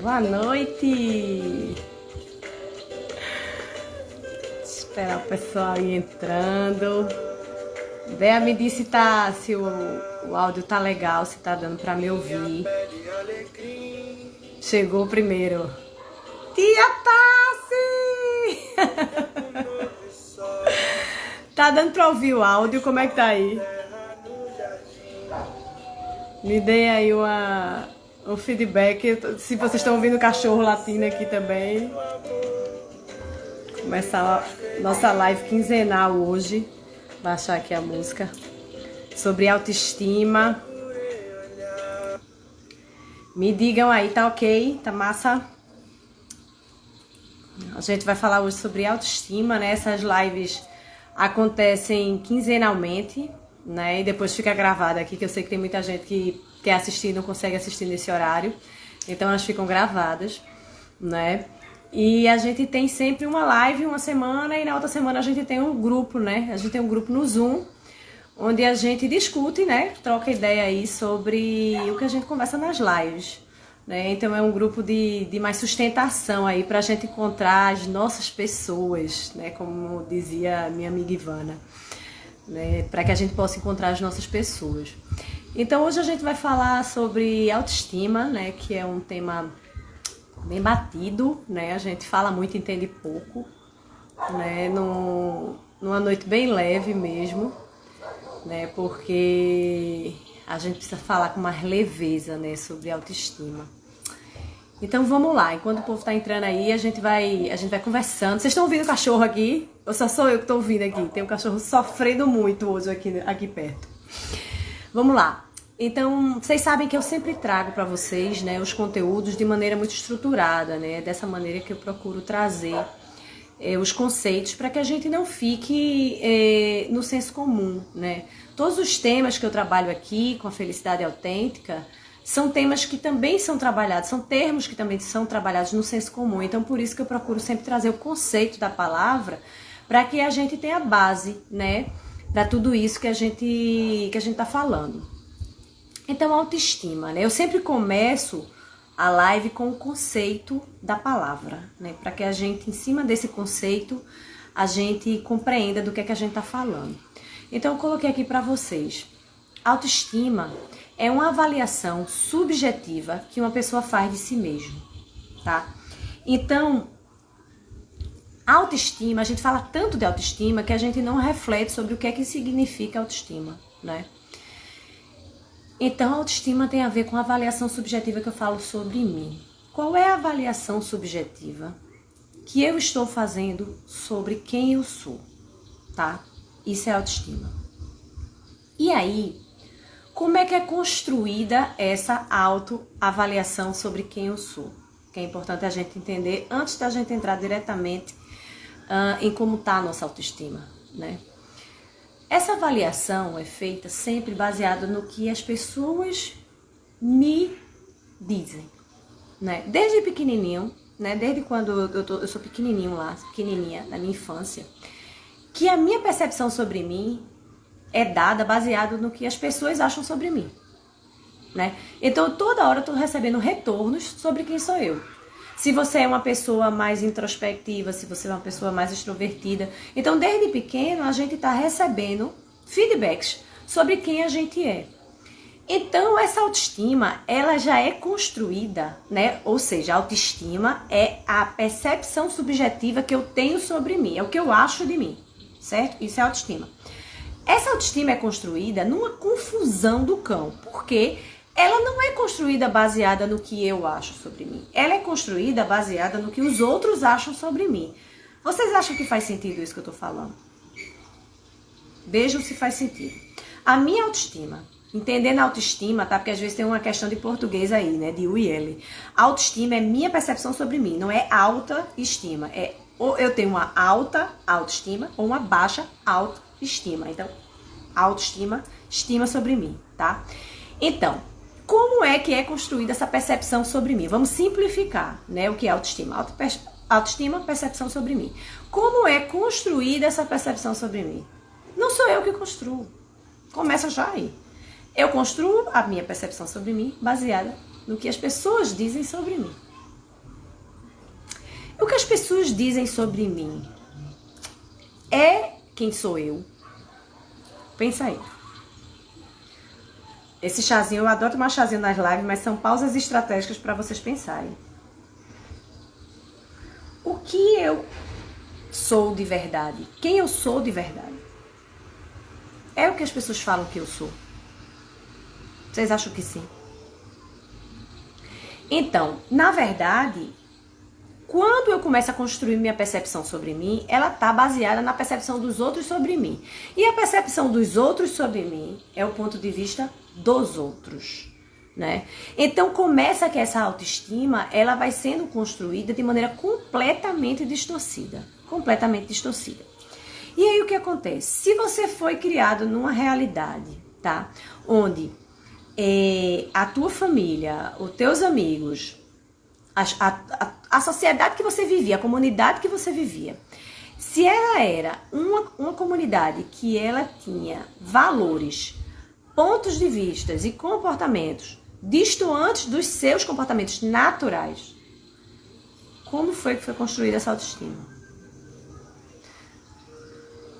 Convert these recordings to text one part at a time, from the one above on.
Boa noite! Esperar o pessoal ir entrando. Dea me disse se o áudio tá legal, se tá dando pra me ouvir. Chegou primeiro. Tia Tassi! Tá dando pra ouvir o áudio? Como é que tá aí? Me dê aí um feedback. Se vocês estão ouvindo o cachorro latindo aqui também. Começar a nossa live quinzenal hoje. Baixar aqui a música. Sobre autoestima. Me digam aí, tá ok? Tá massa? A gente vai falar hoje sobre autoestima, né? Essas lives acontecem quinzenalmente, né? E depois fica gravada aqui, que eu sei que tem muita gente que quer assistir e não consegue assistir nesse horário. Então elas ficam gravadas, né? E a gente tem sempre uma live uma semana e na outra semana a gente tem um grupo, né? A gente tem um grupo no Zoom, onde a gente discute, né? Troca ideia aí sobre o que a gente conversa nas lives, né? Então é um grupo de mais sustentação aí pra gente encontrar as nossas pessoas, né? Como dizia minha amiga Ivana, né? Para que a gente possa encontrar as nossas pessoas. Então hoje a gente vai falar sobre autoestima, né? Que é um tema bem batido, né? A gente fala muito e entende pouco, né? Numa noite bem leve mesmo, né? Porque a gente precisa falar com mais leveza, né? Sobre autoestima. Então vamos lá, enquanto o povo tá entrando aí, a gente vai conversando. Vocês estão ouvindo o cachorro aqui? Ou só sou eu que tô ouvindo aqui? Tem um cachorro sofrendo muito hoje aqui perto. Vamos lá. Então, vocês sabem que eu sempre trago para vocês, né, os conteúdos de maneira muito estruturada, né? Dessa maneira que eu procuro trazer os conceitos para que a gente não fique no senso comum, né? Todos os temas que eu trabalho aqui com a felicidade autêntica são temas que também são trabalhados, são termos que também são trabalhados no senso comum. Então, por isso que eu procuro sempre trazer o conceito da palavra para que a gente tenha base, né, para tudo isso que a gente tá falando. Então, autoestima, né? Eu sempre começo a live com o conceito da palavra, né? Para que a gente, em cima desse conceito, a gente compreenda do que é que a gente tá falando. Então, eu coloquei aqui para vocês. Autoestima é uma avaliação subjetiva que uma pessoa faz de si mesma, tá? Então, autoestima, a gente fala tanto de autoestima que a gente não reflete sobre o que é que significa autoestima, né? Então, a autoestima tem a ver com a avaliação subjetiva que eu falo sobre mim. Qual é a avaliação subjetiva que eu estou fazendo sobre quem eu sou, tá? Isso é autoestima. E aí, como é que é construída essa autoavaliação sobre quem eu sou? Que é importante a gente entender antes da gente entrar diretamente em como está a nossa autoestima, né? Essa avaliação é feita sempre baseada no que as pessoas me dizem, né? Desde pequenininho, né? Desde quando eu sou pequenininha, na minha infância, que a minha percepção sobre mim é dada baseado no que as pessoas acham sobre mim, né? Então, toda hora eu tô recebendo retornos sobre quem sou eu. Se você é uma pessoa mais introspectiva, se você é uma pessoa mais extrovertida. Então, desde pequeno, a gente tá recebendo feedbacks sobre quem a gente é. Então, essa autoestima, ela já é construída, né? Ou seja, a autoestima é a percepção subjetiva que eu tenho sobre mim, é o que eu acho de mim, certo? Isso é autoestima. Essa autoestima é construída numa confusão do cão, porque ela não é construída baseada no que eu acho sobre mim. Ela é construída baseada no que os outros acham sobre mim. Vocês acham que faz sentido isso que eu tô falando? Vejam se faz sentido. A minha autoestima, entendendo a autoestima, tá? Porque às vezes tem uma questão de português aí, né? De U e L. Autoestima é minha percepção sobre mim, não é alta estima. É ou eu tenho uma alta autoestima ou uma baixa autoestima. Então, autoestima, estima sobre mim, tá? Então, como é que é construída essa percepção sobre mim? Vamos simplificar, né? O que é autoestima? Autoestima, percepção sobre mim. Como é construída essa percepção sobre mim? Não sou eu que construo. Começa já aí. Eu construo a minha percepção sobre mim baseada no que as pessoas dizem sobre mim, O que as pessoas dizem sobre mim é quem sou eu? Pensa aí. Esse chazinho, eu adoro tomar chazinho nas lives, mas são pausas estratégicas para vocês pensarem. O que eu sou de verdade? Quem eu sou de verdade? É o que as pessoas falam que eu sou? Vocês acham que sim? Então, na verdade, quando eu começo a construir minha percepção sobre mim, ela está baseada na percepção dos outros sobre mim. E a percepção dos outros sobre mim é o ponto de vista dos outros, né? Então começa que essa autoestima, ela vai sendo construída de maneira completamente distorcida. Completamente distorcida. E aí o que acontece? Se você foi criado numa realidade, tá? Onde a tua família, os teus amigos, a sociedade que você vivia, a comunidade que você vivia, se ela era uma comunidade que ela tinha valores, pontos de vista e comportamentos distantes dos seus comportamentos naturais, como foi que foi construída essa autoestima?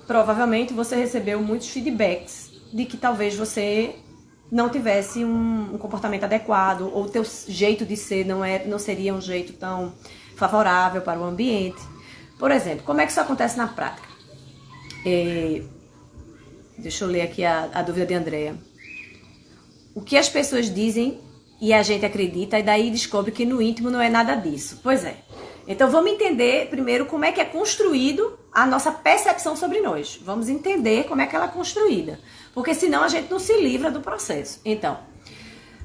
Provavelmente você recebeu muitos feedbacks de que talvez você não tivesse um comportamento adequado, ou o teu jeito de ser não seria um jeito tão favorável para o ambiente. Por exemplo, como é que isso acontece na prática? Deixa eu ler aqui a dúvida de Andrea. O que as pessoas dizem e a gente acredita, e daí descobre que no íntimo não é nada disso. Pois é. Então vamos entender primeiro como é que é construído a nossa percepção sobre nós. Vamos entender como é que ela é construída. Porque senão a gente não se livra do processo. Então,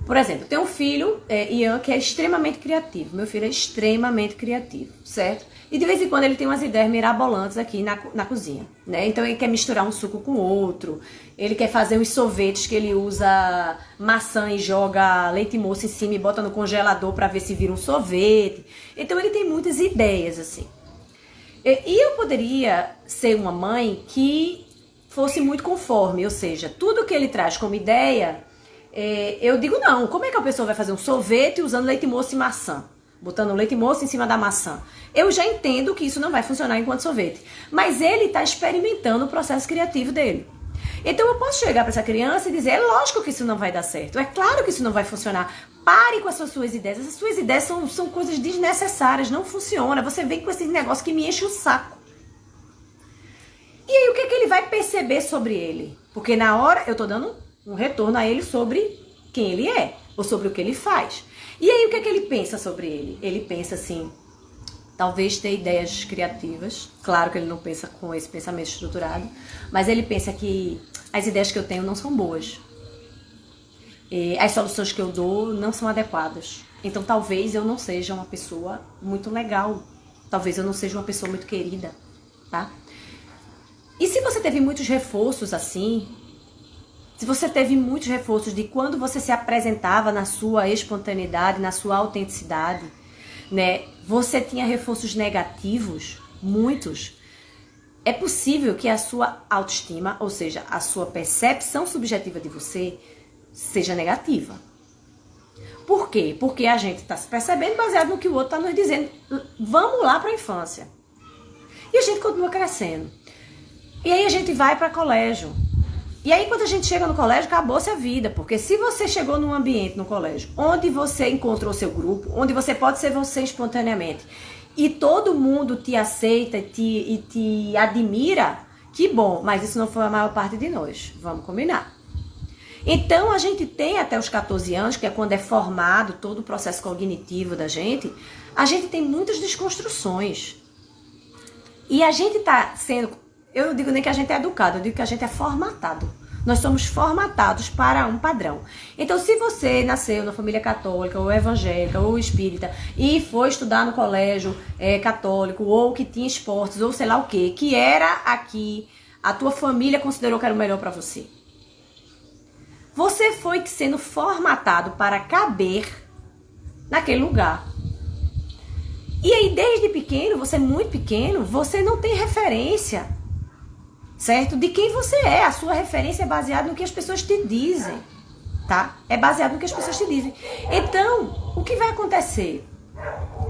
por exemplo, eu tenho um filho, Ian, que é extremamente criativo. Meu filho é extremamente criativo, certo? E de vez em quando ele tem umas ideias mirabolantes aqui na cozinha, né? Então ele quer misturar um suco com outro, ele quer fazer uns sorvetes que ele usa maçã e joga leite moça em cima e bota no congelador para ver se vira um sorvete. Então ele tem muitas ideias, assim. E eu poderia ser uma mãe que fosse muito conforme, ou seja, tudo que ele traz como ideia, eu digo não, como é que a pessoa vai fazer um sorvete usando leite moça e maçã? Botando leite moça em cima da maçã. Eu já entendo que isso não vai funcionar enquanto sorvete. Mas ele está experimentando o processo criativo dele. Então eu posso chegar para essa criança e dizer, é lógico que isso não vai dar certo. É claro que isso não vai funcionar. Pare com as suas ideias. Essas suas ideias são coisas desnecessárias. Não funciona. Você vem com esse negócio que me enche o saco. E aí o que é que ele vai perceber sobre ele? Porque na hora eu estou dando um retorno a ele sobre quem ele é. Ou sobre o que ele faz. E aí o que é que ele pensa sobre ele? Ele pensa assim, talvez ter ideias criativas. Claro que ele não pensa com esse pensamento estruturado. Mas ele pensa que as ideias que eu tenho não são boas. As soluções que eu dou não são adequadas. Então talvez eu não seja uma pessoa muito legal. Talvez eu não seja uma pessoa muito querida, tá? E se você teve muitos reforços assim, se você teve muitos reforços de quando você se apresentava na sua espontaneidade, na sua autenticidade, né? Você tinha reforços negativos, muitos. É possível que a sua autoestima, ou seja, a sua percepção subjetiva de você, seja negativa. Por quê? Porque a gente está se percebendo baseado no que o outro está nos dizendo. Vamos lá para a infância. E a gente continua crescendo. E aí a gente vai para colégio. E aí quando a gente chega no colégio, acabou-se a vida. Porque se você chegou num ambiente, no colégio, onde você encontrou seu grupo, onde você pode ser você espontaneamente, e todo mundo te aceita e te admira, que bom. Mas isso não foi a maior parte de nós. Vamos combinar. Então a gente tem até os 14 anos, que é quando é formado todo o processo cognitivo da gente, a gente tem muitas desconstruções. E a gente está sendo, eu não digo nem que a gente é educado, eu digo que a gente é formatado. Nós somos formatados para um padrão. Então se você nasceu na família católica, ou evangélica, ou espírita, e foi estudar no colégio católico, ou que tinha esportes, ou sei lá o que era aqui, a tua família considerou que era o melhor para você. Você foi sendo formatado para caber naquele lugar. E aí, desde pequeno, você é muito pequeno, você não tem referência, certo? De quem você é. A sua referência é baseada no que as pessoas te dizem, tá? É baseado no que as pessoas te dizem. Então, o que vai acontecer?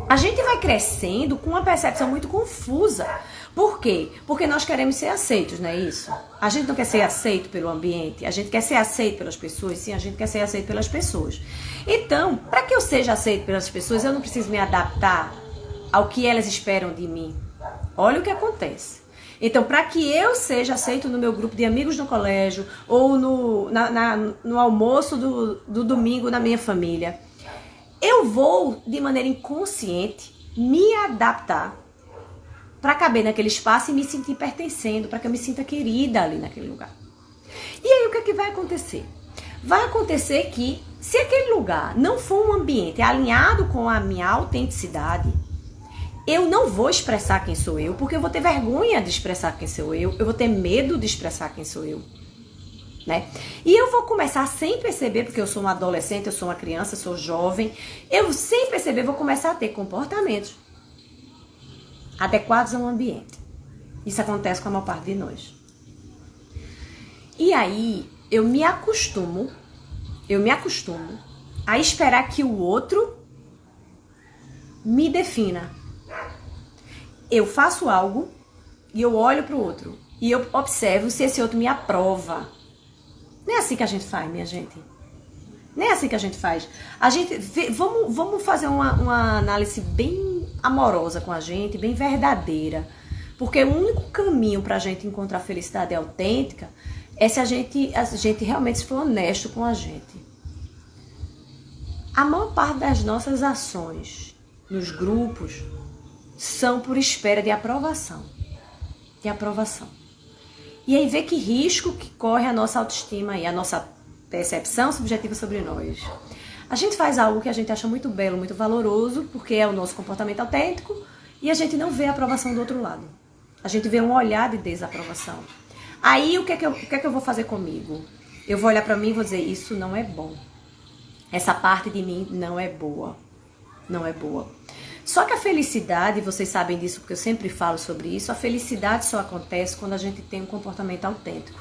A gente vai crescendo com uma percepção muito confusa. Por quê? Porque nós queremos ser aceitos, não é isso? A gente não quer ser aceito pelo ambiente, a gente quer ser aceito pelas pessoas, sim, a gente quer ser aceito pelas pessoas. Então, para que eu seja aceito pelas pessoas, eu não preciso me adaptar ao que elas esperam de mim. Olha o que acontece. Então, para que eu seja aceito no meu grupo de amigos no colégio ou no almoço do domingo na minha família, eu vou, de maneira inconsciente, me adaptar para caber naquele espaço e me sentir pertencendo, para que eu me sinta querida ali naquele lugar. E aí o que é que vai acontecer? Vai acontecer que, se aquele lugar não for um ambiente alinhado com a minha autenticidade, eu não vou expressar quem sou eu, porque eu vou ter vergonha de expressar quem sou eu vou ter medo de expressar quem sou eu. Né? E eu vou começar sem perceber, porque eu sou uma adolescente, eu sou uma criança, eu sou jovem, eu sem perceber vou começar a ter comportamentos adequados ao ambiente. Isso acontece com a maior parte de nós. E aí eu me acostumo a esperar que o outro me defina. Eu faço algo e eu olho para o outro e eu observo se esse outro me aprova. Não é assim que a gente faz, minha gente. Não é assim que a gente faz. A gente vamos fazer uma análise bem amorosa com a gente, bem verdadeira. Porque o único caminho para a gente encontrar felicidade autêntica é se a gente realmente for honesto com a gente. A maior parte das nossas ações nos grupos são por espera de aprovação. De aprovação. E aí vê que risco que corre a nossa autoestima e a nossa percepção subjetiva sobre nós. A gente faz algo que a gente acha muito belo, muito valoroso, porque é o nosso comportamento autêntico, e a gente não vê a aprovação do outro lado. A gente vê um olhar de desaprovação. Aí o que é que eu vou fazer comigo? Eu vou olhar pra mim e vou dizer, isso não é bom. Essa parte de mim não é boa. Não é boa. Só que a felicidade, vocês sabem disso porque eu sempre falo sobre isso, a felicidade só acontece quando a gente tem um comportamento autêntico.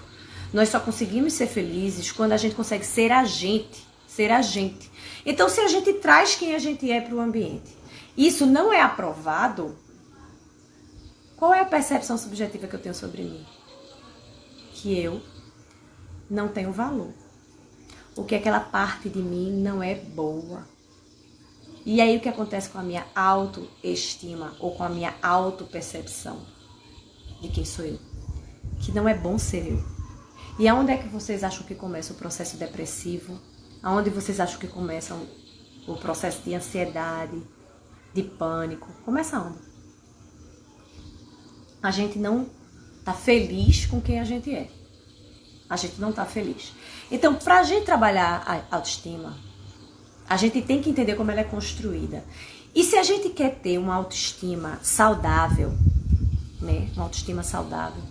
Nós só conseguimos ser felizes quando a gente consegue ser a gente. Ser a gente. Então, se a gente traz quem a gente é para o ambiente, isso não é aprovado, qual é a percepção subjetiva que eu tenho sobre mim? Que eu não tenho valor. Ou que aquela parte de mim não é boa. E aí o que acontece com a minha autoestima ou com a minha autopercepção de quem sou eu? Que não é bom ser eu. E aonde é que vocês acham que começa o processo depressivo? Aonde vocês acham que começa o processo de ansiedade, de pânico? Começa onde? A gente não tá feliz com quem a gente é. A gente não tá feliz. Então, pra gente trabalhar a autoestima, a gente tem que entender como ela é construída. E se a gente quer ter uma autoestima saudável, né? Uma autoestima saudável.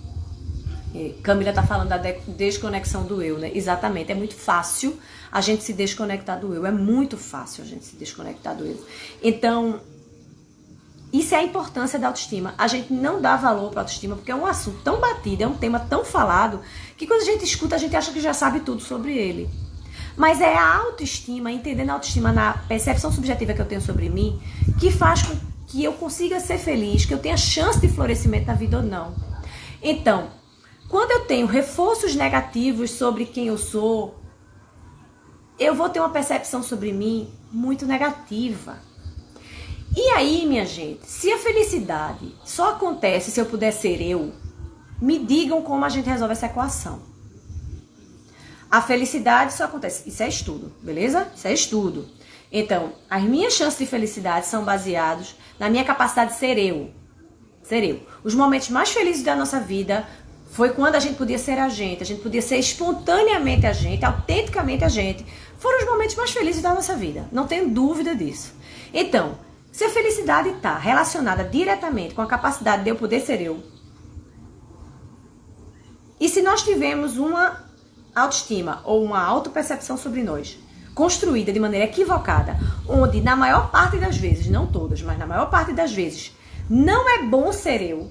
Camila tá falando da desconexão do eu, né? Exatamente. É muito fácil a gente se desconectar do eu. É muito fácil a gente se desconectar do eu. Então, isso é a importância da autoestima. A gente não dá valor para a autoestima porque é um assunto tão batido, é um tema tão falado, que quando a gente escuta, a gente acha que já sabe tudo sobre ele. Mas é a autoestima, entendendo a autoestima na percepção subjetiva que eu tenho sobre mim, que faz com que eu consiga ser feliz, que eu tenha chance de florescimento na vida ou não. Então, quando eu tenho reforços negativos sobre quem eu sou, eu vou ter uma percepção sobre mim muito negativa. E aí, minha gente, se a felicidade só acontece se eu puder ser eu, me digam como a gente resolve essa equação. A felicidade só acontece, isso é estudo, beleza? Isso é estudo. Então, as minhas chances de felicidade são baseadas na minha capacidade de ser eu. Ser eu. Os momentos mais felizes da nossa vida foi quando a gente podia ser a gente podia ser espontaneamente a gente, autenticamente a gente. Foram os momentos mais felizes da nossa vida, não tenho dúvida disso. Então, se a felicidade está relacionada diretamente com a capacidade de eu poder ser eu, e se nós tivermos uma autoestima ou uma autopercepção sobre nós construída de maneira equivocada, onde na maior parte das vezes, não todas, mas na maior parte das vezes, não é bom ser eu,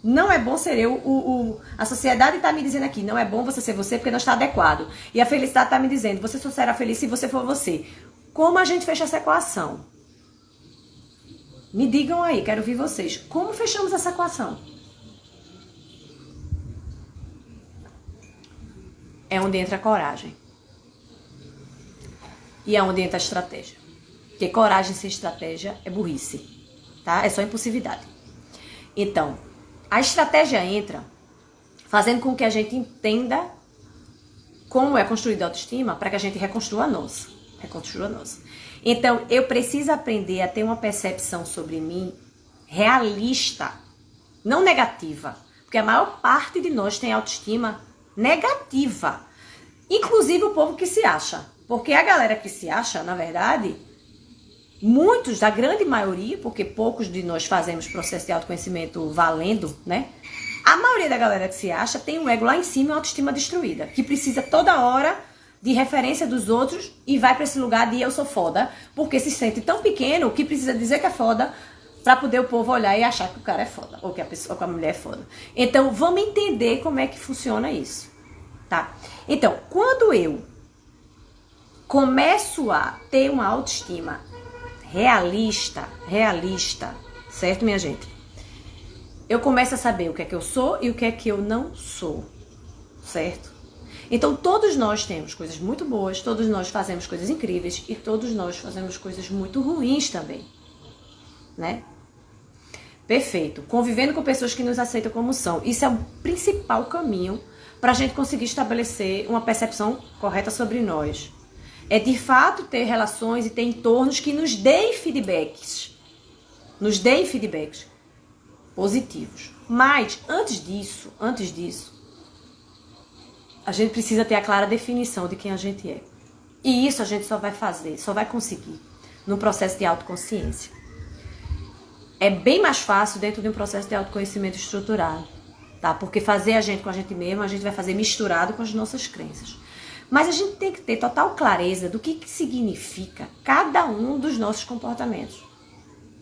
não é bom ser eu, a sociedade está me dizendo aqui, não é bom você ser você porque não está adequado. E a felicidade está me dizendo, você só será feliz se você for você. Como a gente fecha essa equação? Me digam aí, quero ouvir vocês. Como fechamos essa equação? É onde entra a coragem. E é onde entra a estratégia. Porque coragem sem estratégia é burrice, tá? É só impulsividade. Então, a estratégia entra fazendo com que a gente entenda como é construída a autoestima para que a gente reconstrua a nossa. Então, eu preciso aprender a ter uma percepção sobre mim realista, não negativa. Porque a maior parte de nós tem autoestima negativa. Inclusive o povo que se acha. Porque a galera que se acha, na verdade, muitos, a grande maioria, porque poucos de nós fazemos processo de autoconhecimento valendo, né? A maioria da galera que se acha tem um ego lá em cima e uma autoestima destruída. Que precisa toda hora de referência dos outros e vai para esse lugar de eu sou foda, porque se sente tão pequeno que precisa dizer que é foda para poder o povo olhar e achar que o cara é foda, ou que a pessoa, ou que a mulher é foda. Então, vamos entender como é que funciona isso, tá? Então, quando eu começo a ter uma autoestima realista, certo, minha gente? Eu começo a saber o que é que eu sou e o que é que eu não sou, certo? Então, todos nós temos coisas muito boas, todos nós fazemos coisas incríveis e todos nós fazemos coisas muito ruins também, né? Perfeito. Convivendo com pessoas que nos aceitam como são. Isso é o principal caminho para a gente conseguir estabelecer uma percepção correta sobre nós. É, de fato, ter relações e ter entornos que nos deem feedbacks. Nos deem feedbacks positivos. Mas, antes disso, a gente precisa ter a clara definição de quem a gente é. E isso a gente só vai fazer, só vai conseguir no processo de autoconsciência. É bem mais fácil dentro de um processo de autoconhecimento estruturado, tá? Porque fazer a gente com a gente mesmo, a gente vai fazer misturado com as nossas crenças. Mas a gente tem que ter total clareza do que significa cada um dos nossos comportamentos.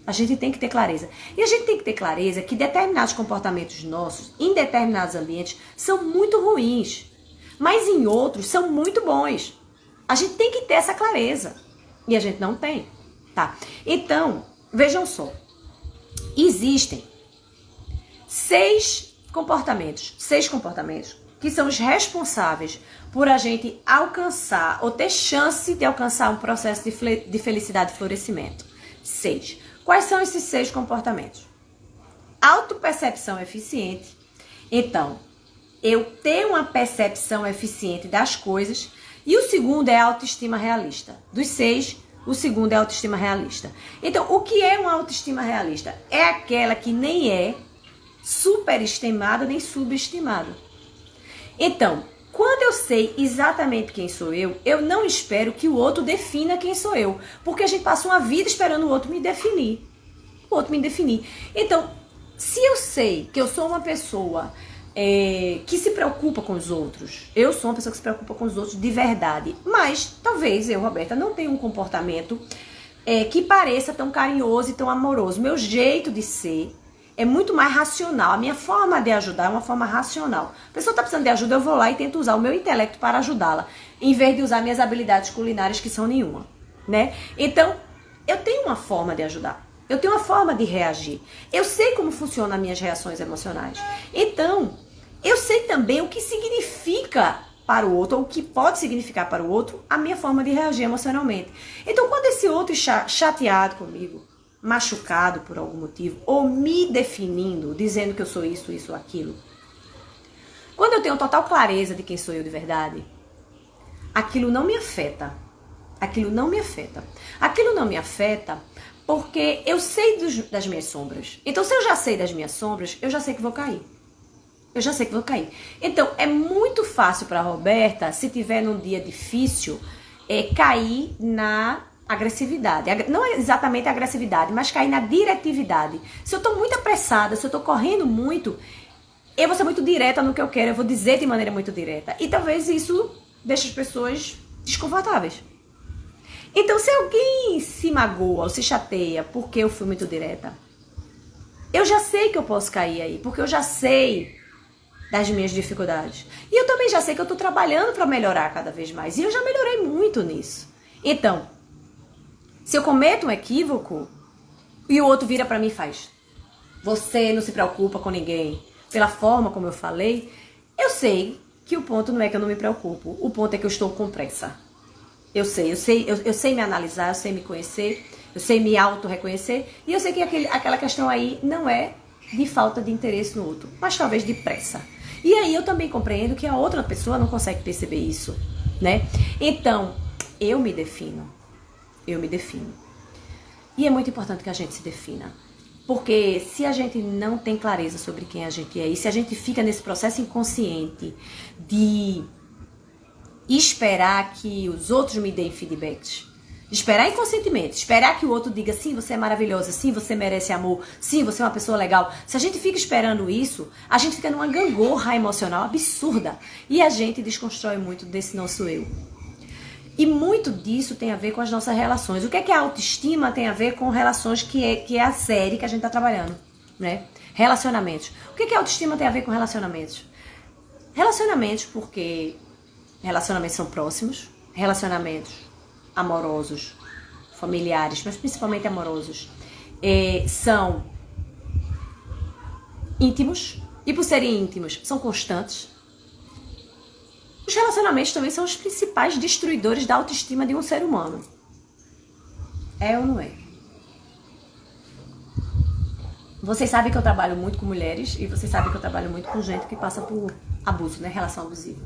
A gente tem que ter clareza. E a gente tem que ter clareza que determinados comportamentos nossos, em determinados ambientes, são muito ruins. Mas em outros são muito bons. A gente tem que ter essa clareza. E a gente não tem, tá? Então, vejam só. Existem 6 comportamentos que são os responsáveis por a gente alcançar ou ter chance de alcançar um processo de felicidade e florescimento. 6. Quais são esses 6 comportamentos? Autopercepção eficiente. Então, eu tenho uma percepção eficiente das coisas. E o segundo é a autoestima realista. Dos 6, o segundo é a autoestima realista. Então, o que é uma autoestima realista? É aquela que nem é superestimada nem subestimada. Então, quando eu sei exatamente quem sou eu não espero que o outro defina quem sou eu. Porque a gente passa uma vida esperando o outro me definir. Então, se eu sei que eu sou uma pessoa que se preocupa com os outros, eu sou uma pessoa que se preocupa com os outros de verdade, mas talvez eu, Roberta, não tenha um comportamento que pareça tão carinhoso e tão amoroso. Meu jeito de ser é muito mais racional. A minha forma de ajudar é uma forma racional. A pessoa está precisando de ajuda, eu vou lá e tento usar o meu intelecto para ajudá-la, em vez de usar minhas habilidades culinárias, que são nenhuma, né? Então, eu tenho uma forma de ajudar. Eu tenho uma forma de reagir. Eu sei como funcionam as minhas reações emocionais. Então, eu sei também o que significa para o outro, ou o que pode significar para o outro, a minha forma de reagir emocionalmente. Então, quando esse outro está chateado comigo, machucado por algum motivo, ou me definindo, dizendo que eu sou isso, isso, aquilo, quando eu tenho total clareza de quem sou eu de verdade, aquilo não me afeta. Aquilo não me afeta porque eu sei das minhas sombras. Então, se eu já sei das minhas sombras, eu já sei que vou cair. Então, é muito fácil para a Roberta, se tiver num dia difícil, cair na agressividade. Não é exatamente a agressividade, mas cair na diretividade. Se eu estou muito apressada, se eu estou correndo muito, eu vou ser muito direta no que eu quero, eu vou dizer de maneira muito direta. E talvez isso deixe as pessoas desconfortáveis. Então, se alguém se magoa ou se chateia porque eu fui muito direta, eu já sei que eu posso cair aí, porque eu já sei das minhas dificuldades. E eu também já sei que eu estou trabalhando para melhorar cada vez mais. E eu já melhorei muito nisso. Então, se eu cometo um equívoco, E o outro vira pra mim e faz: você não se preocupa com ninguém. Pela forma como eu falei, eu sei que o ponto não é que eu não me preocupo. O ponto é que eu estou com pressa. Eu sei me analisar, eu sei me conhecer, eu sei me auto-reconhecer. E eu sei que aquela questão aí não é de falta de interesse no outro, mas talvez de pressa. E aí eu também compreendo que a outra pessoa não consegue perceber isso, né? Então, eu me defino. E é muito importante que a gente se defina. Porque se a gente não tem clareza sobre quem a gente é, e se a gente fica nesse processo inconsciente de esperar que os outros me deem feedbacks, esperar inconscientemente, esperar que o outro diga: sim, você é maravilhosa, sim, você merece amor, sim, você é uma pessoa legal. Se a gente fica esperando isso, a gente fica numa gangorra emocional absurda. E a gente desconstrói muito desse nosso eu. E muito disso tem a ver com as nossas relações. O que é que a autoestima tem a ver com relações, que é a série que a gente está trabalhando, né? Relacionamentos. O que é que a autoestima tem a ver com relacionamentos? Relacionamentos, porque relacionamentos são próximos, relacionamentos amorosos, familiares, mas principalmente amorosos, são íntimos, e por serem íntimos, são constantes. Os relacionamentos também são os principais destruidores da autoestima de um ser humano. É ou não é? Vocês sabem que eu trabalho muito com mulheres, e vocês sabem que eu trabalho muito com gente que passa por abuso, né? Relação abusiva.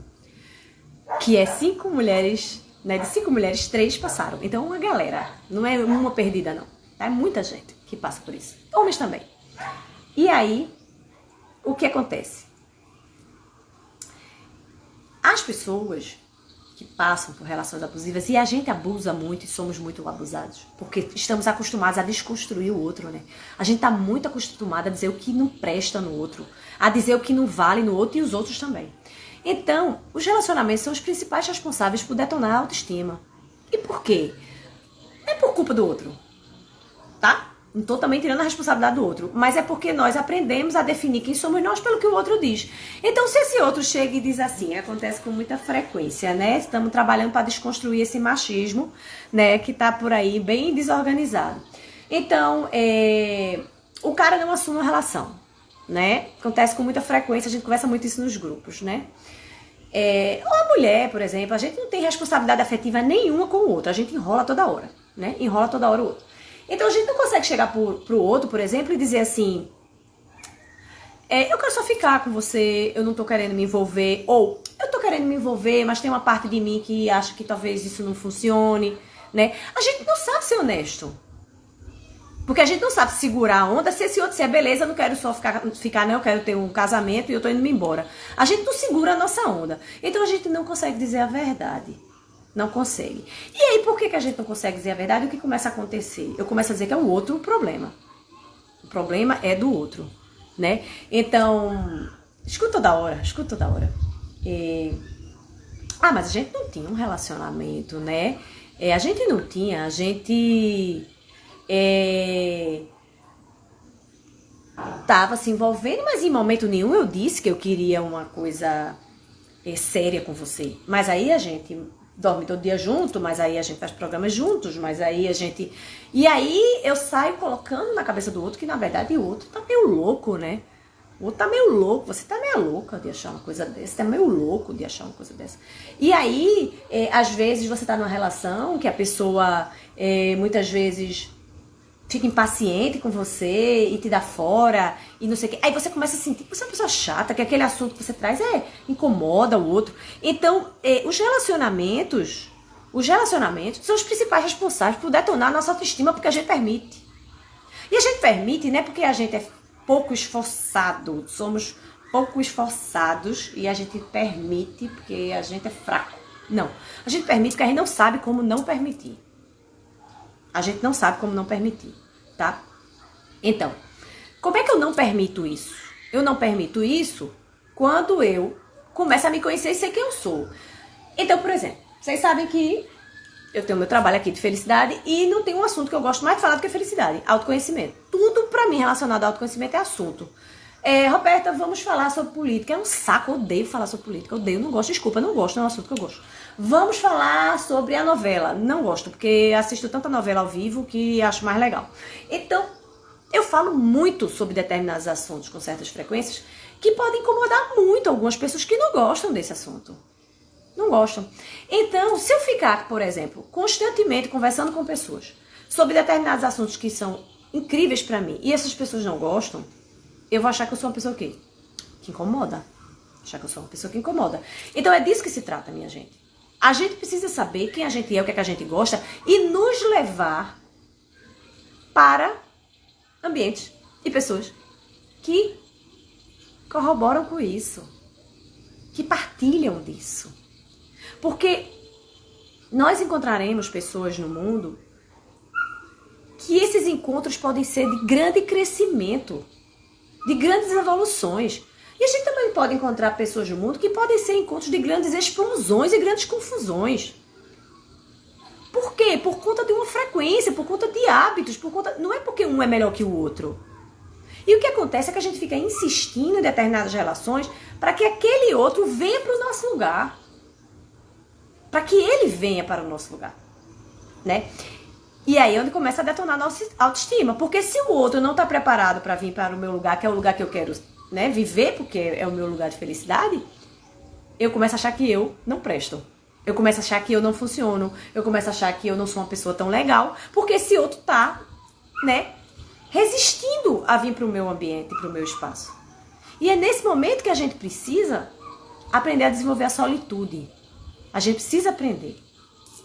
Que é 5 mulheres, né? De 5 mulheres, 3 passaram. Então, uma galera. Não é uma perdida, não. É muita gente que passa por isso. Homens também. E aí, o que acontece? As pessoas que passam por relações abusivas, e a gente abusa muito e somos muito abusados, porque estamos acostumados a desconstruir o outro, né? A gente tá muito acostumado a dizer o que não presta no outro, a dizer o que não vale no outro e os outros também. Então, os relacionamentos são os principais responsáveis por detonar a autoestima. E por quê? É por culpa do outro, tá? Não estou também tirando a responsabilidade do outro, mas é porque nós aprendemos a definir quem somos nós pelo que o outro diz. Então, se esse outro chega e diz assim, acontece com muita frequência, né? Estamos trabalhando para desconstruir esse machismo, né? Que está por aí bem desorganizado. Então, o cara não assume uma relação, né? Acontece com muita frequência, a gente conversa muito isso nos grupos, né? Ou a mulher, por exemplo, a gente não tem responsabilidade afetiva nenhuma com o outro, a gente enrola toda hora, né? Enrola toda hora o outro. Então a gente não consegue chegar pro outro, por exemplo, e dizer assim: eu quero só ficar com você, eu não tô querendo me envolver, ou eu tô querendo me envolver, mas tem uma parte de mim que acha que talvez isso não funcione, né? A gente não sabe ser honesto. Porque a gente não sabe segurar a onda. Se esse outro disser: beleza, eu não quero só ficar, não, eu quero ter um casamento e eu tô indo me embora. A gente não segura a nossa onda. Então a gente não consegue dizer a verdade. Não consegue. E aí, por que a gente não consegue dizer a verdade? O que começa a acontecer? Eu começo a dizer que é o outro o problema. O problema é do outro, né? Então, escuta toda hora. Mas a gente não tinha um relacionamento, né? A gente não tinha, a gente tava se envolvendo, mas em momento nenhum eu disse que eu queria uma coisa séria com você. Mas aí a gente dorme todo dia junto, mas aí a gente faz programas juntos, mas aí a gente... E aí eu saio colocando na cabeça do outro que, na verdade, o outro tá meio louco, né? O outro tá meio louco, você tá meio louca de achar uma coisa dessa, tá meio louco de achar uma coisa dessa. E aí, às vezes, você tá numa relação que a pessoa, muitas vezes, fica impaciente com você e te dá fora e não sei o quê. Aí você começa a sentir que você é uma pessoa chata, que aquele assunto que você traz incomoda o outro. Então, os relacionamentos são os principais responsáveis por detonar a nossa autoestima, porque a gente permite. E a gente permite, né, porque a gente é pouco esforçado, somos pouco esforçados e a gente permite porque a gente é fraco. Não, a gente permite porque a gente não sabe como não permitir. A gente não sabe como não permitir, tá? Então, como é que eu não permito isso? Eu não permito isso quando eu começo a me conhecer e sei quem eu sou. Então, por exemplo, vocês sabem que eu tenho meu trabalho aqui de felicidade e não tem um assunto que eu gosto mais de falar do que felicidade, autoconhecimento. Tudo pra mim relacionado ao autoconhecimento é assunto. Roberta, vamos falar sobre política. É um saco, eu odeio falar sobre política. Eu odeio, não gosto, desculpa, não gosto, não é um assunto que eu gosto. Vamos falar sobre a novela. Não gosto, porque assisto tanta novela ao vivo que acho mais legal. Então, Eu falo muito sobre determinados assuntos com certas frequências que podem incomodar muito algumas pessoas que não gostam desse assunto. Não gostam. Então, se eu ficar, por exemplo, constantemente conversando com pessoas sobre determinados assuntos que são incríveis pra mim e essas pessoas não gostam, eu vou achar que eu sou uma pessoa o quê? Que incomoda. Achar que eu sou uma pessoa que incomoda. Então é disso que se trata, minha gente. A gente precisa saber quem a gente é, o que é que a gente gosta e nos levar para ambientes e pessoas que corroboram com isso, que partilham disso. Porque nós encontraremos pessoas no mundo que esses encontros podem ser de grande crescimento, de grandes evoluções. E a gente também pode encontrar pessoas no mundo que podem ser encontros de grandes explosões e grandes confusões. Por quê? Por conta de uma frequência, por conta de hábitos, não é porque um é melhor que o outro. E o que acontece é que a gente fica insistindo em determinadas relações para que aquele outro venha para o nosso lugar. Para que ele venha para o nosso lugar. Né? E aí é onde começa a detonar a nossa autoestima. Porque se o outro não está preparado para vir para o meu lugar, que é o lugar que eu quero, né, viver, porque é o meu lugar de felicidade, eu começo a achar que eu não presto. Eu começo a achar que eu não funciono. Eu começo a achar que eu não sou uma pessoa tão legal. Porque esse outro tá, né, resistindo a vir para o meu ambiente, para o meu espaço. E é nesse momento que a gente precisa aprender a desenvolver a solitude. A gente precisa aprender.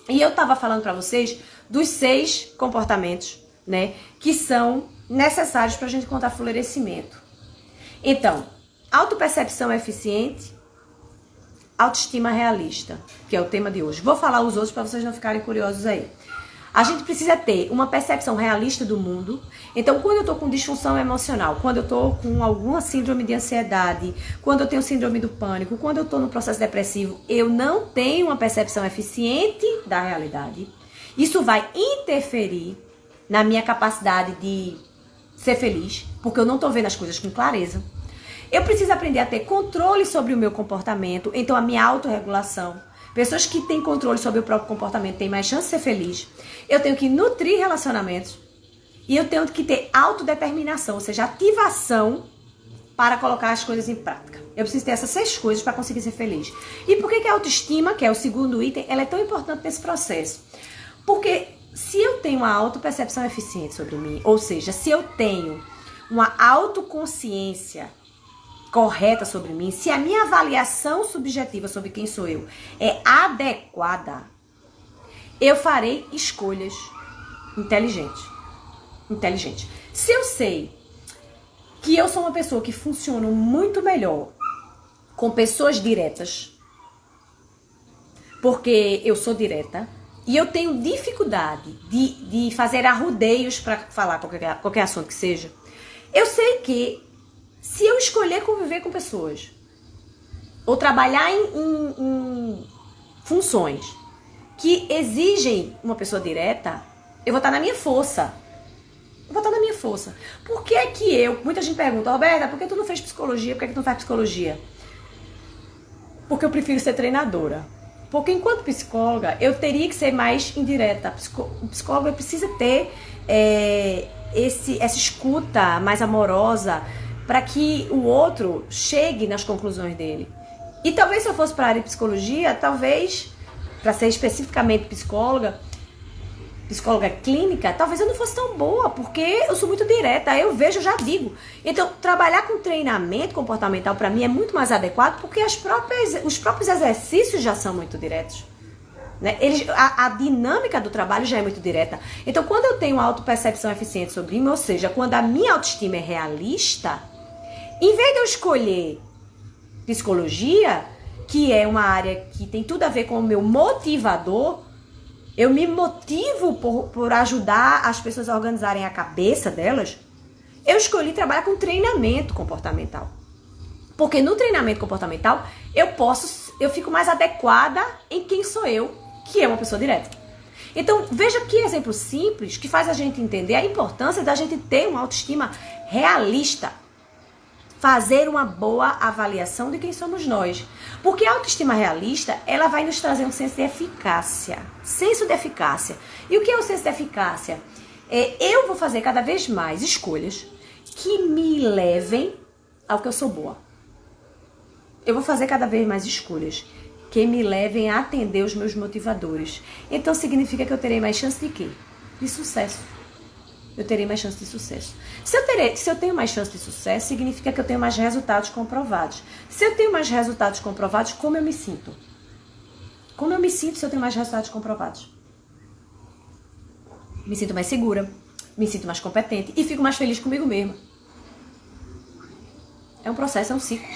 E eu estava falando para vocês dos 6 comportamentos, né, que são necessários para a gente encontrar florescimento. Então, autopercepção eficiente, autoestima realista, que é o tema de hoje. Vou falar os outros para vocês não ficarem curiosos aí. A gente precisa ter uma percepção realista do mundo. Então, quando eu tô com disfunção emocional, quando eu tô com alguma síndrome de ansiedade, quando eu tenho síndrome do pânico, quando eu tô no processo depressivo, eu não tenho uma percepção eficiente da realidade. Isso vai interferir na minha capacidade de ser feliz, porque eu não tô vendo as coisas com clareza. Eu preciso aprender a ter controle sobre o meu comportamento, então a minha autorregulação. Pessoas que têm controle sobre o próprio comportamento têm mais chance de ser feliz. Eu tenho que nutrir relacionamentos e eu tenho que ter autodeterminação, ou seja, ativação para colocar as coisas em prática. Eu preciso ter essas 6 coisas para conseguir ser feliz. E por que a autoestima, que é o segundo item, ela é tão importante nesse processo? Porque se eu tenho uma autopercepção eficiente sobre mim, ou seja, se eu tenho uma autoconsciência correta sobre mim, se a minha avaliação subjetiva sobre quem sou eu é adequada, eu farei escolhas inteligentes. Se eu sei que eu sou uma pessoa que funciona muito melhor com pessoas diretas, porque eu sou direta, e eu tenho dificuldade de fazer arrudeios para falar qualquer assunto que seja, eu sei que se eu escolher conviver com pessoas ou trabalhar em funções que exigem uma pessoa direta, eu vou estar na minha força. Por que que muita gente pergunta, Roberta, por que tu não fez psicologia? Por que tu não faz psicologia? Porque eu prefiro ser treinadora. Porque enquanto psicóloga, eu teria que ser mais indireta. O psicólogo precisa ter essa escuta mais amorosa, para que o outro chegue nas conclusões dele. E talvez se eu fosse para a área de psicologia, talvez, para ser especificamente psicóloga clínica, talvez eu não fosse tão boa, porque eu sou muito direta, eu vejo, eu já digo. Então, trabalhar com treinamento comportamental para mim é muito mais adequado, porque os próprios exercícios já são muito diretos. Né? A dinâmica do trabalho já é muito direta. Então, quando eu tenho uma autopercepção eficiente sobre mim, ou seja, quando a minha autoestima é realista, em vez de eu escolher psicologia, que é uma área que tem tudo a ver com o meu motivador, eu me motivo por ajudar as pessoas a organizarem a cabeça delas, eu escolhi trabalhar com treinamento comportamental. Porque no treinamento comportamental, eu fico mais adequada em quem sou eu, que é uma pessoa direta. Então, veja que exemplo simples que faz a gente entender a importância da gente ter uma autoestima realista. Fazer uma boa avaliação de quem somos nós. Porque a autoestima realista, ela vai nos trazer um senso de eficácia. Senso de eficácia. E o que é o senso de eficácia? Eu vou fazer cada vez mais escolhas que me levem ao que eu sou boa. Eu vou fazer cada vez mais escolhas que me levem a atender os meus motivadores. Então significa que eu terei mais chance de quê? De sucesso. Eu terei mais chance de sucesso. Se eu tenho mais chance de sucesso, significa que eu tenho mais resultados comprovados. Se eu tenho mais resultados comprovados, como eu me sinto? Como eu me sinto se eu tenho mais resultados comprovados? Me sinto mais segura, me sinto mais competente e fico mais feliz comigo mesma. É um processo, é um ciclo.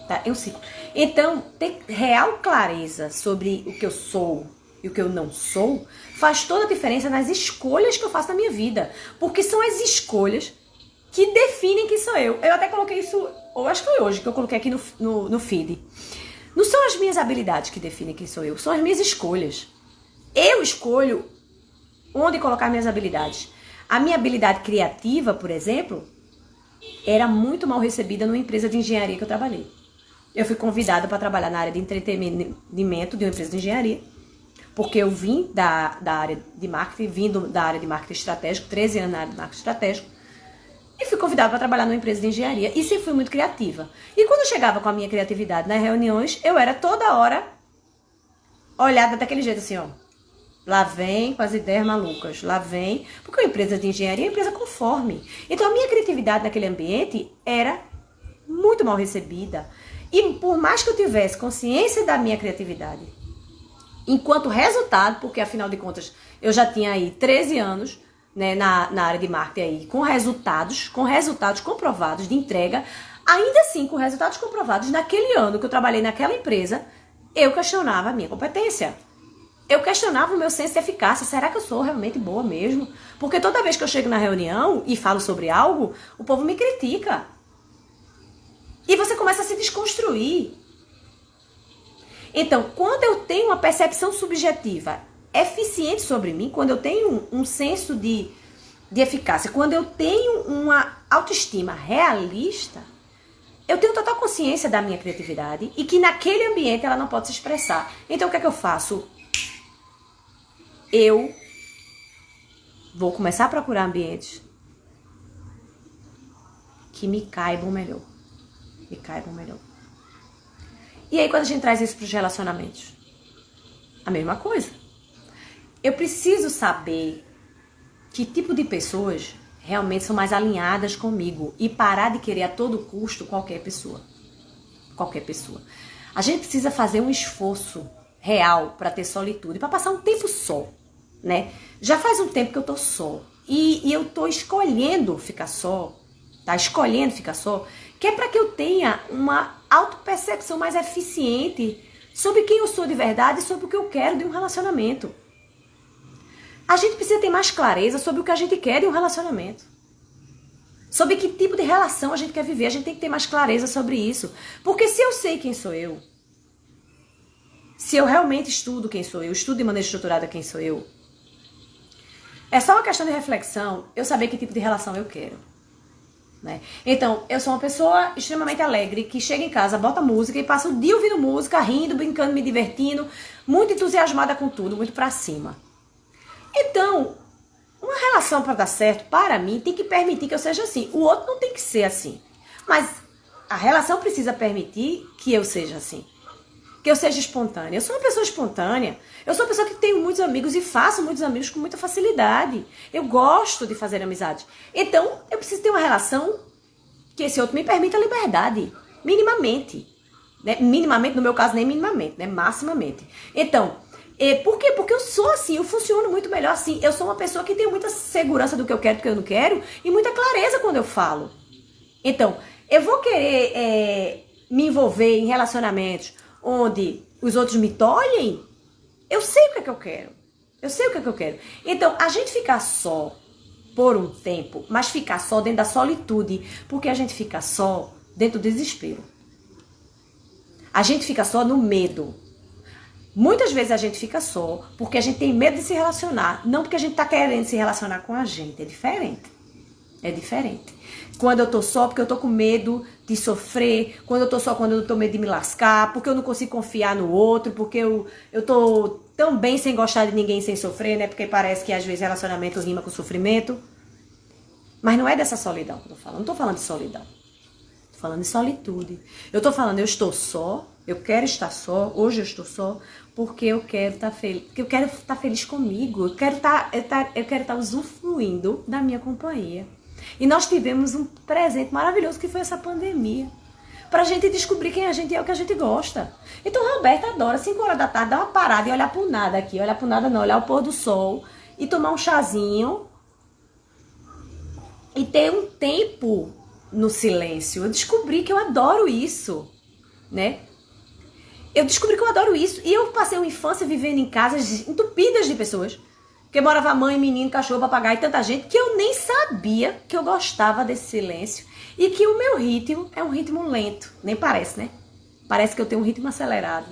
Tá? É um ciclo. Então, ter real clareza sobre o que eu sou e o que eu não sou faz toda a diferença nas escolhas que eu faço na minha vida. Porque são as escolhas que definem quem sou eu. Eu até coloquei isso, ou acho que foi hoje que eu coloquei aqui no feed. Não são as minhas habilidades que definem quem sou eu, são as minhas escolhas. Eu escolho onde colocar minhas habilidades. A minha habilidade criativa, por exemplo, era muito mal recebida numa empresa de engenharia que eu trabalhei. Eu fui convidada para trabalhar na área de entretenimento de uma empresa de engenharia, porque eu vim da área de marketing, vindo da área de marketing estratégico, 13 anos na área de marketing estratégico, e fui convidada para trabalhar numa empresa de engenharia e sempre fui muito criativa. E quando eu chegava com a minha criatividade nas reuniões, eu era toda hora olhada daquele jeito assim, ó. Lá vem com as ideias malucas, lá vem, porque a empresa de engenharia é uma empresa conforme. Então a minha criatividade naquele ambiente era muito mal recebida. E por mais que eu tivesse consciência da minha criatividade, enquanto resultado, porque afinal de contas eu já tinha aí 13 anos, né, na área de marketing aí, com resultados comprovados de entrega, ainda assim com resultados comprovados naquele ano que eu trabalhei naquela empresa, eu questionava a minha competência. Eu questionava o meu senso de eficácia. Será que eu sou realmente boa mesmo? Porque toda vez que eu chego na reunião e falo sobre algo, o povo me critica. E você começa a se desconstruir. Então, quando eu tenho uma percepção subjetiva eficiente sobre mim, quando eu tenho um senso de eficácia, quando eu tenho uma autoestima realista, eu tenho total consciência da minha criatividade e que naquele ambiente ela não pode se expressar. Então, o que é que eu faço? Eu vou começar a procurar ambientes que me caibam melhor. Me caibam melhor. E aí, quando a gente traz isso para os relacionamentos? A mesma coisa. Eu preciso saber que tipo de pessoas realmente são mais alinhadas comigo e parar de querer a todo custo qualquer pessoa. Qualquer pessoa. A gente precisa fazer um esforço real para ter solitude, para passar um tempo só, né? Já faz um tempo que eu tô só e eu tô escolhendo ficar só, tá? Escolhendo ficar só, que é para que eu tenha uma autopercepção mais eficiente sobre quem eu sou de verdade e sobre o que eu quero de um relacionamento. A gente precisa ter mais clareza sobre o que a gente quer de um relacionamento. Sobre que tipo de relação a gente quer viver. A gente tem que ter mais clareza sobre isso. Porque se eu sei quem sou eu, se eu realmente estudo quem sou eu, estudo de maneira estruturada quem sou eu, é só uma questão de reflexão eu saber que tipo de relação eu quero. Né? Então, eu sou uma pessoa extremamente alegre, que chega em casa, bota música e passa o dia ouvindo música, rindo, brincando, me divertindo, muito entusiasmada com tudo, muito pra cima. Então, uma relação para dar certo, para mim, tem que permitir que eu seja assim. O outro não tem que ser assim. Mas a relação precisa permitir que eu seja assim. Que eu seja espontânea. Eu sou uma pessoa espontânea. Eu sou uma pessoa que tenho muitos amigos e faço muitos amigos com muita facilidade. Eu gosto de fazer amizade. Então, eu preciso ter uma relação que esse outro me permita a liberdade. Minimamente. Né? Minimamente, no meu caso, nem minimamente, né? Maximamente. Então, por quê? Porque eu sou assim, eu funciono muito melhor assim. Eu sou uma pessoa que tem muita segurança do que eu quero, do que eu não quero, e muita clareza quando eu falo. Então, eu vou querer me envolver em relacionamentos onde os outros me tolhem? Eu sei o que é que eu quero. Eu sei o que é que eu quero. Então, a gente ficar só por um tempo, mas ficar só dentro da solitude, porque a gente fica só dentro do desespero. A gente fica só no medo. Muitas vezes a gente fica só porque a gente tem medo de se relacionar, não porque a gente tá querendo se relacionar com a gente, é diferente. É diferente. Quando eu tô só, porque eu tô com medo de sofrer. Quando eu tô só, quando eu tô com medo de me lascar. Porque eu não consigo confiar no outro. Porque eu tô tão bem sem gostar de ninguém, sem sofrer, né? Porque parece que às vezes relacionamento rima com sofrimento. Mas não é dessa solidão que eu tô falando. Não tô falando de solidão. Tô falando de solitude. Eu tô falando, eu estou só. Eu quero estar só. Hoje eu estou só. Porque eu quero estar feliz. Porque eu quero estar feliz comigo. Eu quero estar usufruindo da minha companhia. E nós tivemos um presente maravilhoso que foi essa pandemia. Pra gente descobrir quem a gente é, o que a gente gosta. Então, Roberta adora 5 horas da tarde dar uma parada e olhar pro nada aqui. Olhar pro nada não, olhar o pôr do sol. E tomar um chazinho. E ter um tempo no silêncio. Eu descobri que eu adoro isso, né? Eu descobri que eu adoro isso. E eu passei uma infância vivendo em casas entupidas de pessoas. Porque morava mãe, menino, cachorro, papagaio e tanta gente que eu nem sabia que eu gostava desse silêncio. E que o meu ritmo é um ritmo lento. Nem parece, né? Parece que eu tenho um ritmo acelerado.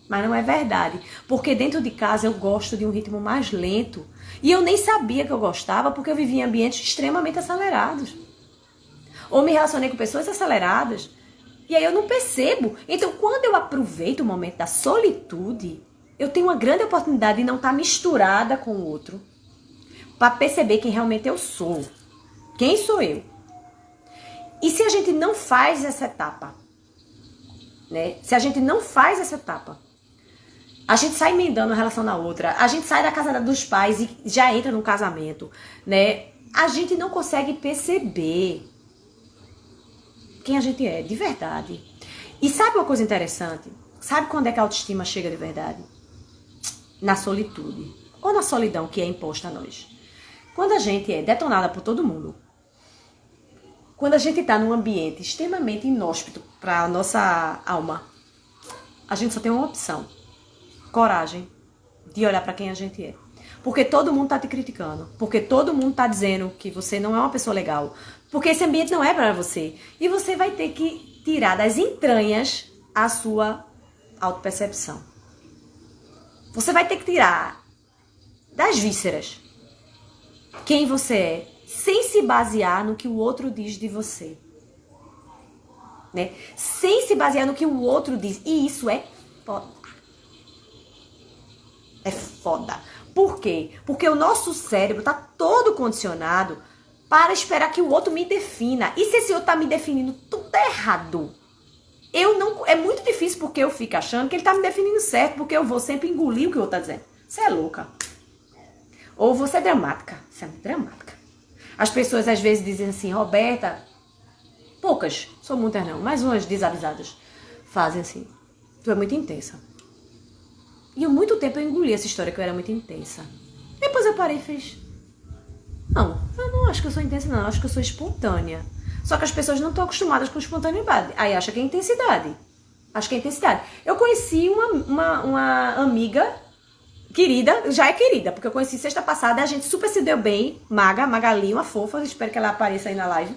Mas não é verdade. Porque dentro de casa eu gosto de um ritmo mais lento. E eu nem sabia que eu gostava porque eu vivia em ambientes extremamente acelerados. Ou me relacionei com pessoas aceleradas. E aí eu não percebo. Então, quando eu aproveito o momento da solitude, eu tenho uma grande oportunidade de não estar misturada com o outro. Para perceber quem realmente eu sou. Quem sou eu? E se a gente não faz essa etapa, né? Se a gente não faz essa etapa, a gente sai emendando uma relação na outra, a gente sai da casa dos pais e já entra num casamento, né? A gente não consegue perceber quem a gente é, de verdade. E sabe uma coisa interessante? Sabe quando é que a autoestima chega de verdade? Na solitude. Ou na solidão que é imposta a nós. Quando a gente é detonada por todo mundo. Quando a gente está num ambiente extremamente inóspito para a nossa alma. A gente só tem uma opção. Coragem de olhar para quem a gente é. Porque todo mundo tá te criticando. Porque todo mundo tá dizendo que você não é uma pessoa legal. Porque esse ambiente não é para você. E você vai ter que tirar das entranhas a sua autopercepção. Você vai ter que tirar das vísceras quem você é, sem se basear no que o outro diz de você. Né? Sem se basear no que o outro diz. E isso é foda. É foda. Por quê? Porque o nosso cérebro tá todo condicionado para esperar que o outro me defina. E se esse outro tá me definindo tudo errado? É muito difícil porque eu fico achando que ele tá me definindo certo, porque eu vou sempre engolir o que o outro tá dizendo. Você é louca. Ou você é dramática. Você é muito dramática. As pessoas às vezes dizem assim, Roberta, poucas, são muitas não, mas umas desavisadas, fazem assim, tu é muito intensa. E há muito tempo eu engoli essa história que eu era muito intensa. Depois eu parei e fiz, não, eu não acho que eu sou intensa não, eu acho que eu sou espontânea. Só que as pessoas não estão acostumadas com espontaneidade. Aí acha que é intensidade. Acho que é intensidade. Eu conheci uma amiga querida, já é querida, porque eu conheci sexta passada, a gente super se deu bem, Magali, uma fofa, espero que ela apareça aí na live.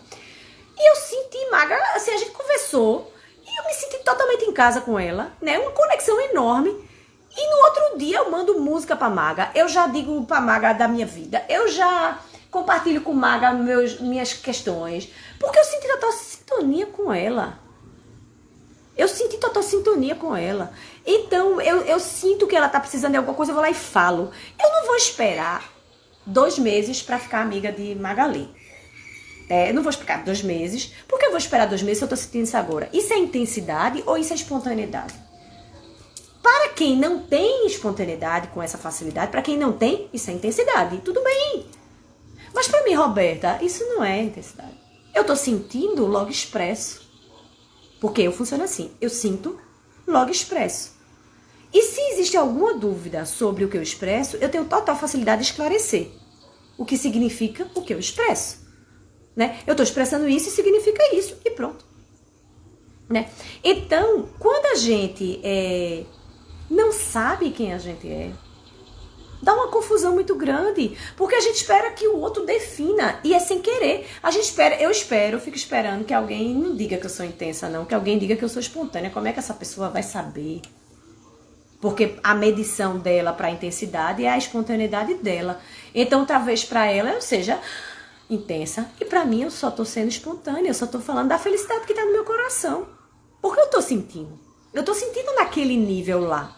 E eu senti Maga, assim, a gente conversou, e eu me senti totalmente em casa com ela, né, uma conexão enorme. E no outro dia eu mando música pra Maga, eu já digo pra Maga da minha vida, eu já compartilho com Maga minhas questões, porque eu senti total sintonia com ela. Eu senti total sintonia com ela. Então, eu sinto que ela tá precisando de alguma coisa, eu vou lá e falo. Eu não vou esperar 2 meses pra ficar amiga de Magali. Eu não vou esperar 2 meses. Por que eu vou esperar 2 meses se eu tô sentindo isso agora? Isso é intensidade ou isso é espontaneidade? Para quem não tem espontaneidade com essa facilidade, para quem não tem, isso é intensidade. Tudo bem. Mas pra mim, Roberta, isso não é intensidade. Eu tô sentindo, logo expresso. Porque eu funciono assim. Eu sinto, logo expresso. E se existe alguma dúvida sobre o que eu expresso, eu tenho total facilidade de esclarecer. O que significa o que eu expresso. Né? Eu tô expressando isso e significa isso. E pronto. Né? Então, quando a gente não sabe quem a gente é, dá uma confusão muito grande, porque a gente espera que o outro defina, e é sem querer. Eu fico esperando que alguém não diga que eu sou intensa, não, que alguém diga que eu sou espontânea. Como é que essa pessoa vai saber? Porque a medição dela para a intensidade é a espontaneidade dela. Então, talvez para ela eu seja intensa. E pra mim eu só tô sendo espontânea, eu só tô falando da felicidade que tá no meu coração. Porque eu tô sentindo. Eu tô sentindo naquele nível lá,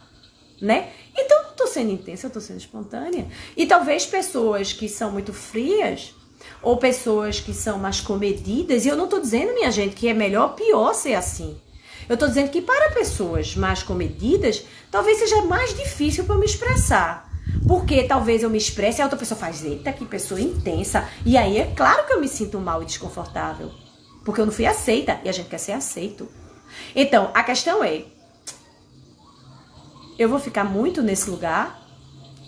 né? Então eu não tô sendo intensa, eu tô sendo espontânea. E talvez pessoas que são muito frias, ou pessoas que são mais comedidas, e eu não tô dizendo, minha gente, que é melhor ou pior ser assim. Eu tô dizendo que para pessoas mais comedidas, talvez seja mais difícil para eu me expressar. Porque talvez eu me expresse e a outra pessoa faz, eita, que pessoa intensa. E aí é claro que eu me sinto mal e desconfortável. Porque eu não fui aceita e a gente quer ser aceito. Então, a questão é, eu vou ficar muito nesse lugar,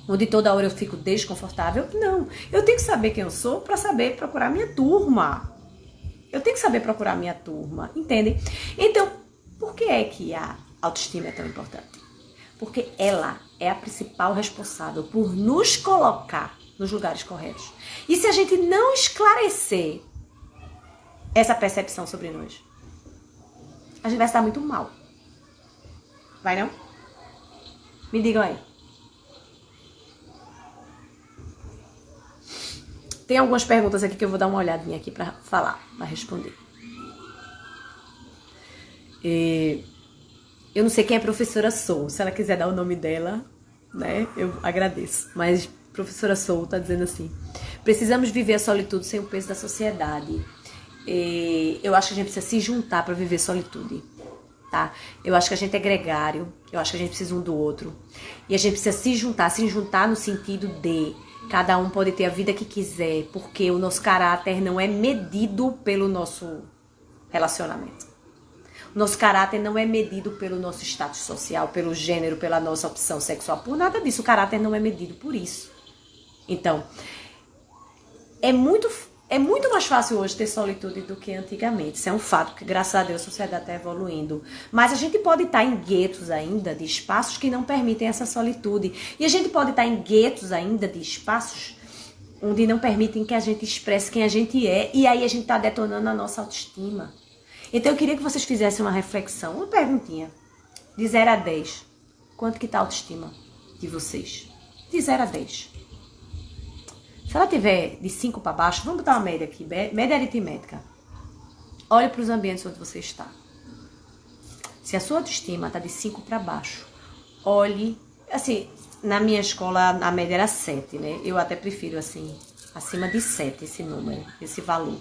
onde toda hora eu fico desconfortável? Não. Eu tenho que saber quem eu sou para saber procurar minha turma. Eu tenho que saber procurar minha turma, entendem? Então, por que é que a autoestima é tão importante? Porque ela é a principal responsável por nos colocar nos lugares corretos. E se a gente não esclarecer essa percepção sobre nós, a gente vai estar muito mal. Vai não? Me digam aí. Tem algumas perguntas aqui que eu vou dar uma olhadinha aqui para falar, para responder. Eu não sei quem é a professora Sou. Se ela quiser dar o nome dela, né, eu agradeço. Mas professora Sou tá dizendo assim: precisamos viver a solitude sem o peso da sociedade. Eu acho que a gente precisa se juntar para viver solitude, tá? Eu acho que a gente é gregário. Eu acho que a gente precisa um do outro. E a gente precisa se juntar no sentido de cada um pode ter a vida que quiser, porque o nosso caráter não é medido pelo nosso relacionamento. O nosso caráter não é medido pelo nosso status social, pelo gênero, pela nossa opção sexual, por nada disso. O caráter não é medido por isso. Então, é muito mais fácil hoje ter solitude do que antigamente. Isso é um fato, porque graças a Deus a sociedade está evoluindo. Mas a gente pode estar em guetos ainda de espaços que não permitem essa solitude. E a gente pode estar em guetos ainda de espaços onde não permitem que a gente expresse quem a gente é. E aí a gente está detonando a nossa autoestima. Então eu queria que vocês fizessem uma reflexão, uma perguntinha. De 0 a 10, quanto que está a autoestima de vocês? De 0 a 10. Se ela tiver de 5 para baixo, vamos botar uma média aqui, média aritmética. Olhe para os ambientes onde você está. Se a sua autoestima está de 5 para baixo, olhe, assim, na minha escola a média era 7, né? Eu até prefiro, assim, acima de 7 esse número, esse valor.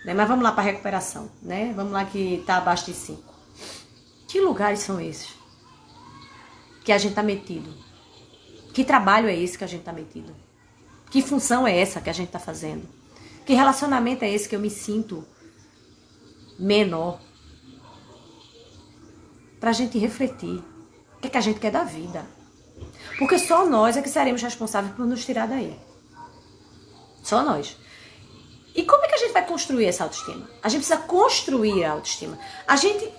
Mas vamos lá para a recuperação, né? Vamos lá que está abaixo de 5. Que lugares são esses que a gente está metido? Que trabalho é esse que a gente está metido? Que função é essa que a gente está fazendo? Que relacionamento é esse que eu me sinto menor? Para a gente refletir. O que é que a gente quer da vida? Porque só nós é que seremos responsáveis por nos tirar daí. Só nós. E como é que a gente vai construir essa autoestima? A gente precisa construir a autoestima. A gente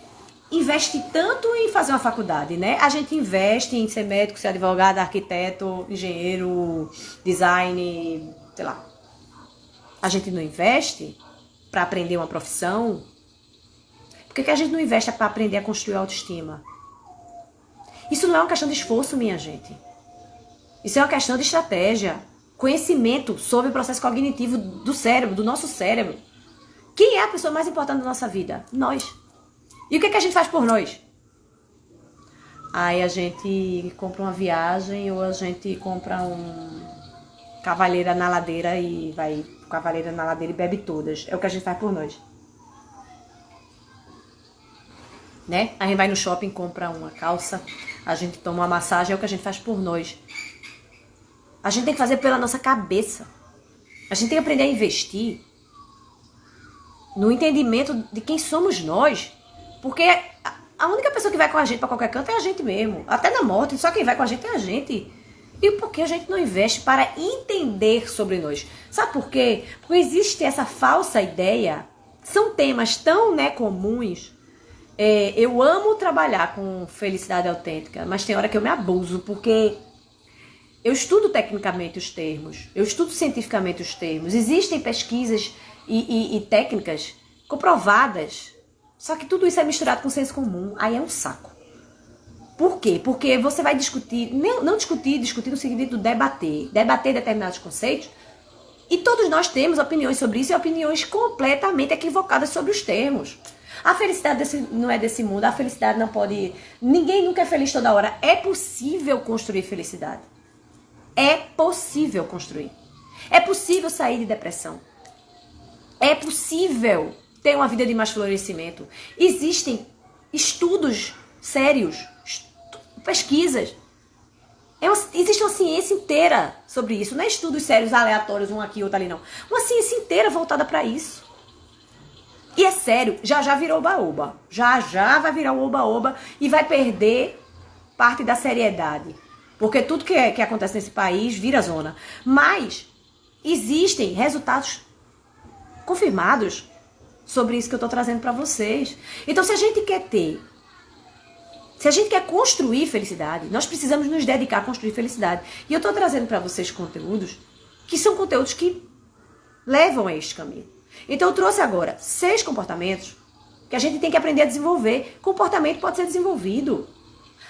investe tanto em fazer uma faculdade, né? A gente investe em ser médico, ser advogado, arquiteto, engenheiro, design, sei lá. A gente não investe para aprender uma profissão? Por que a gente não investe para aprender a construir a autoestima? Isso não é uma questão de esforço, minha gente. Isso é uma questão de estratégia. Conhecimento sobre o processo cognitivo do cérebro, do nosso cérebro. Quem é a pessoa mais importante da nossa vida? Nós. E o que a gente faz por nós? Aí a gente compra uma viagem ou a gente compra um cavaleira na ladeira e vai cavaleira na ladeira e bebe todas. É o que a gente faz por nós. Né? A gente vai no shopping, compra uma calça, a gente toma uma massagem, é o que a gente faz por nós. A gente tem que fazer pela nossa cabeça. A gente tem que aprender a investir no entendimento de quem somos nós. Porque a única pessoa que vai com a gente para qualquer canto é a gente mesmo. Até na morte, só quem vai com a gente é a gente. E por que a gente não investe para entender sobre nós? Sabe por quê? Porque existe essa falsa ideia. São temas tão, né, comuns. Eu amo trabalhar com felicidade autêntica, mas tem hora que eu me abuso, porque eu estudo tecnicamente os termos, eu estudo cientificamente os termos. Existem pesquisas e técnicas comprovadas, só que tudo isso é misturado com senso comum, aí é um saco. Por quê? Porque você vai discutir, não discutir no sentido de debater determinados conceitos E todos nós temos opiniões sobre isso e opiniões completamente equivocadas sobre os termos. A felicidade não é desse mundo, a felicidade não pode... Ninguém nunca é feliz toda hora. É possível construir felicidade. É possível construir. É possível sair de depressão. É possível ter uma vida de mais florescimento. Existem estudos sérios, pesquisas. Existe uma ciência inteira sobre isso. Não é estudos sérios aleatórios, um aqui, outro ali, não. Uma ciência inteira voltada para isso. E é sério, já virou oba-oba. Já vai virar o oba-oba e vai perder parte da seriedade. Porque tudo que acontece nesse país vira zona. Mas existem resultados confirmados sobre isso que eu tô trazendo para vocês. Então, se a gente quer construir felicidade, nós precisamos nos dedicar a construir felicidade. E eu tô trazendo para vocês conteúdos que são conteúdos que levam a este caminho. Então, eu trouxe agora 6 comportamentos que a gente tem que aprender a desenvolver. Comportamento pode ser desenvolvido.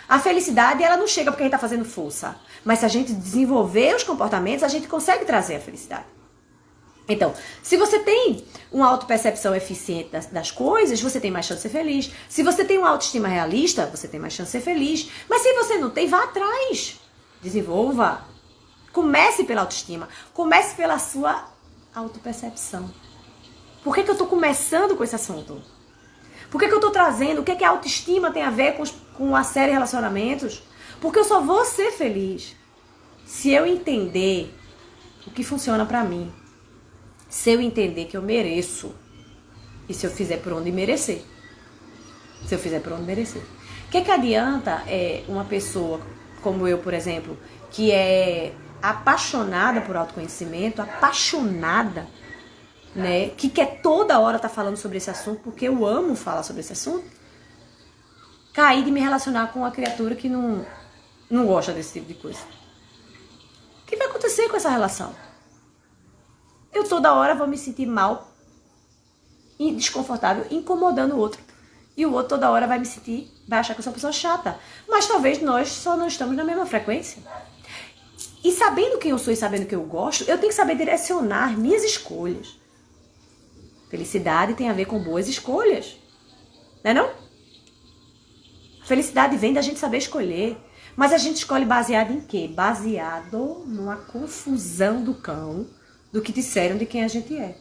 A felicidade, ela não chega porque a gente tá fazendo força. Mas se a gente desenvolver os comportamentos, a gente consegue trazer a felicidade. Então, se você tem uma autopercepção eficiente das coisas, você tem mais chance de ser feliz. Se você tem uma autoestima realista, você tem mais chance de ser feliz. Mas se você não tem, vá atrás. Desenvolva. Comece pela autoestima. Comece pela sua autopercepção. Por que eu estou começando com esse assunto? Por que eu estou trazendo? O que a autoestima tem a ver com a série relacionamentos? Porque eu só vou ser feliz se eu entender o que funciona pra mim. Se eu entender que eu mereço. E se eu fizer por onde merecer. Se eu fizer por onde merecer. O que adianta uma pessoa como eu, por exemplo, que é apaixonada por autoconhecimento, apaixonada, né, que quer toda hora estar falando sobre esse assunto, porque eu amo falar sobre esse assunto, cair de me relacionar com uma criatura que não gosta desse tipo de coisa. O que vai acontecer com essa relação? Eu toda hora vou me sentir mal e desconfortável, incomodando o outro. E o outro toda hora vai achar que eu sou uma pessoa chata. Mas talvez nós só não estamos na mesma frequência. E sabendo quem eu sou e sabendo que eu gosto, eu tenho que saber direcionar minhas escolhas. Felicidade tem a ver com boas escolhas. Não é não? A felicidade vem da gente saber escolher. Mas a gente escolhe baseado em quê? Baseado numa confusão do cão do que disseram de quem a gente é.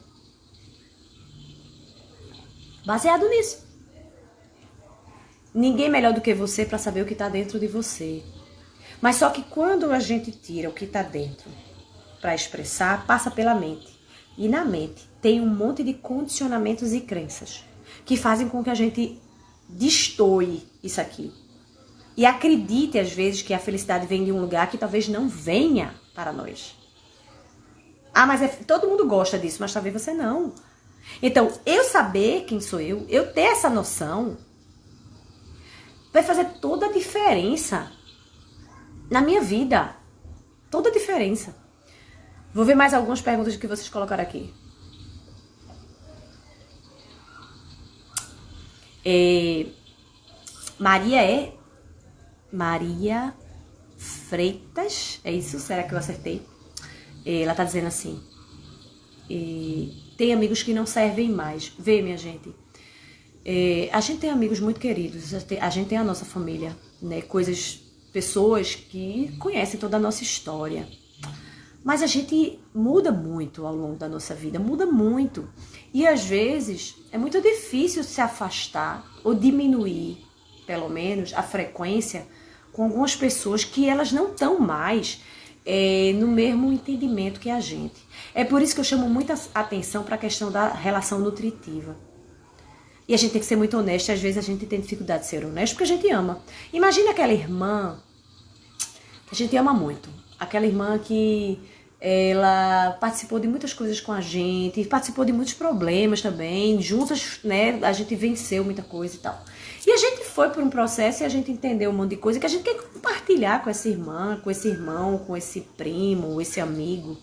Baseado nisso. Ninguém melhor do que você para saber o que está dentro de você. Mas só que quando a gente tira o que está dentro para expressar, passa pela mente. E na mente tem um monte de condicionamentos e crenças que fazem com que a gente destoie isso aqui. E acredite às vezes que a felicidade vem de um lugar que talvez não venha para nós. Ah, mas todo mundo gosta disso, mas talvez você não. Então, eu saber quem sou eu ter essa noção, vai fazer toda a diferença na minha vida. Toda a diferença. Vou ver mais algumas perguntas que vocês colocaram aqui. Maria Freitas. É isso? Será que eu acertei? Ela tá dizendo assim. Tem amigos que não servem mais. Vê, minha gente. A gente tem amigos muito queridos. A gente tem a nossa família, né? Pessoas que conhecem toda a nossa história. Mas a gente muda muito ao longo da nossa vida, muda muito. E às vezes é muito difícil se afastar ou diminuir, pelo menos, a frequência com algumas pessoas que elas não estão mais no mesmo entendimento que a gente. É por isso que eu chamo muita atenção para a questão da relação nutritiva. E a gente tem que ser muito honesto, e às vezes a gente tem dificuldade de ser honesto porque a gente ama. Imagina aquela irmã que a gente ama muito. Aquela irmã que ela participou de muitas coisas com a gente, participou de muitos problemas também, juntas, né, a gente venceu muita coisa e tal. E a gente foi por um processo e a gente entendeu um monte de coisa que a gente quer compartilhar com essa irmã, com esse irmão, com esse primo, esse amigo.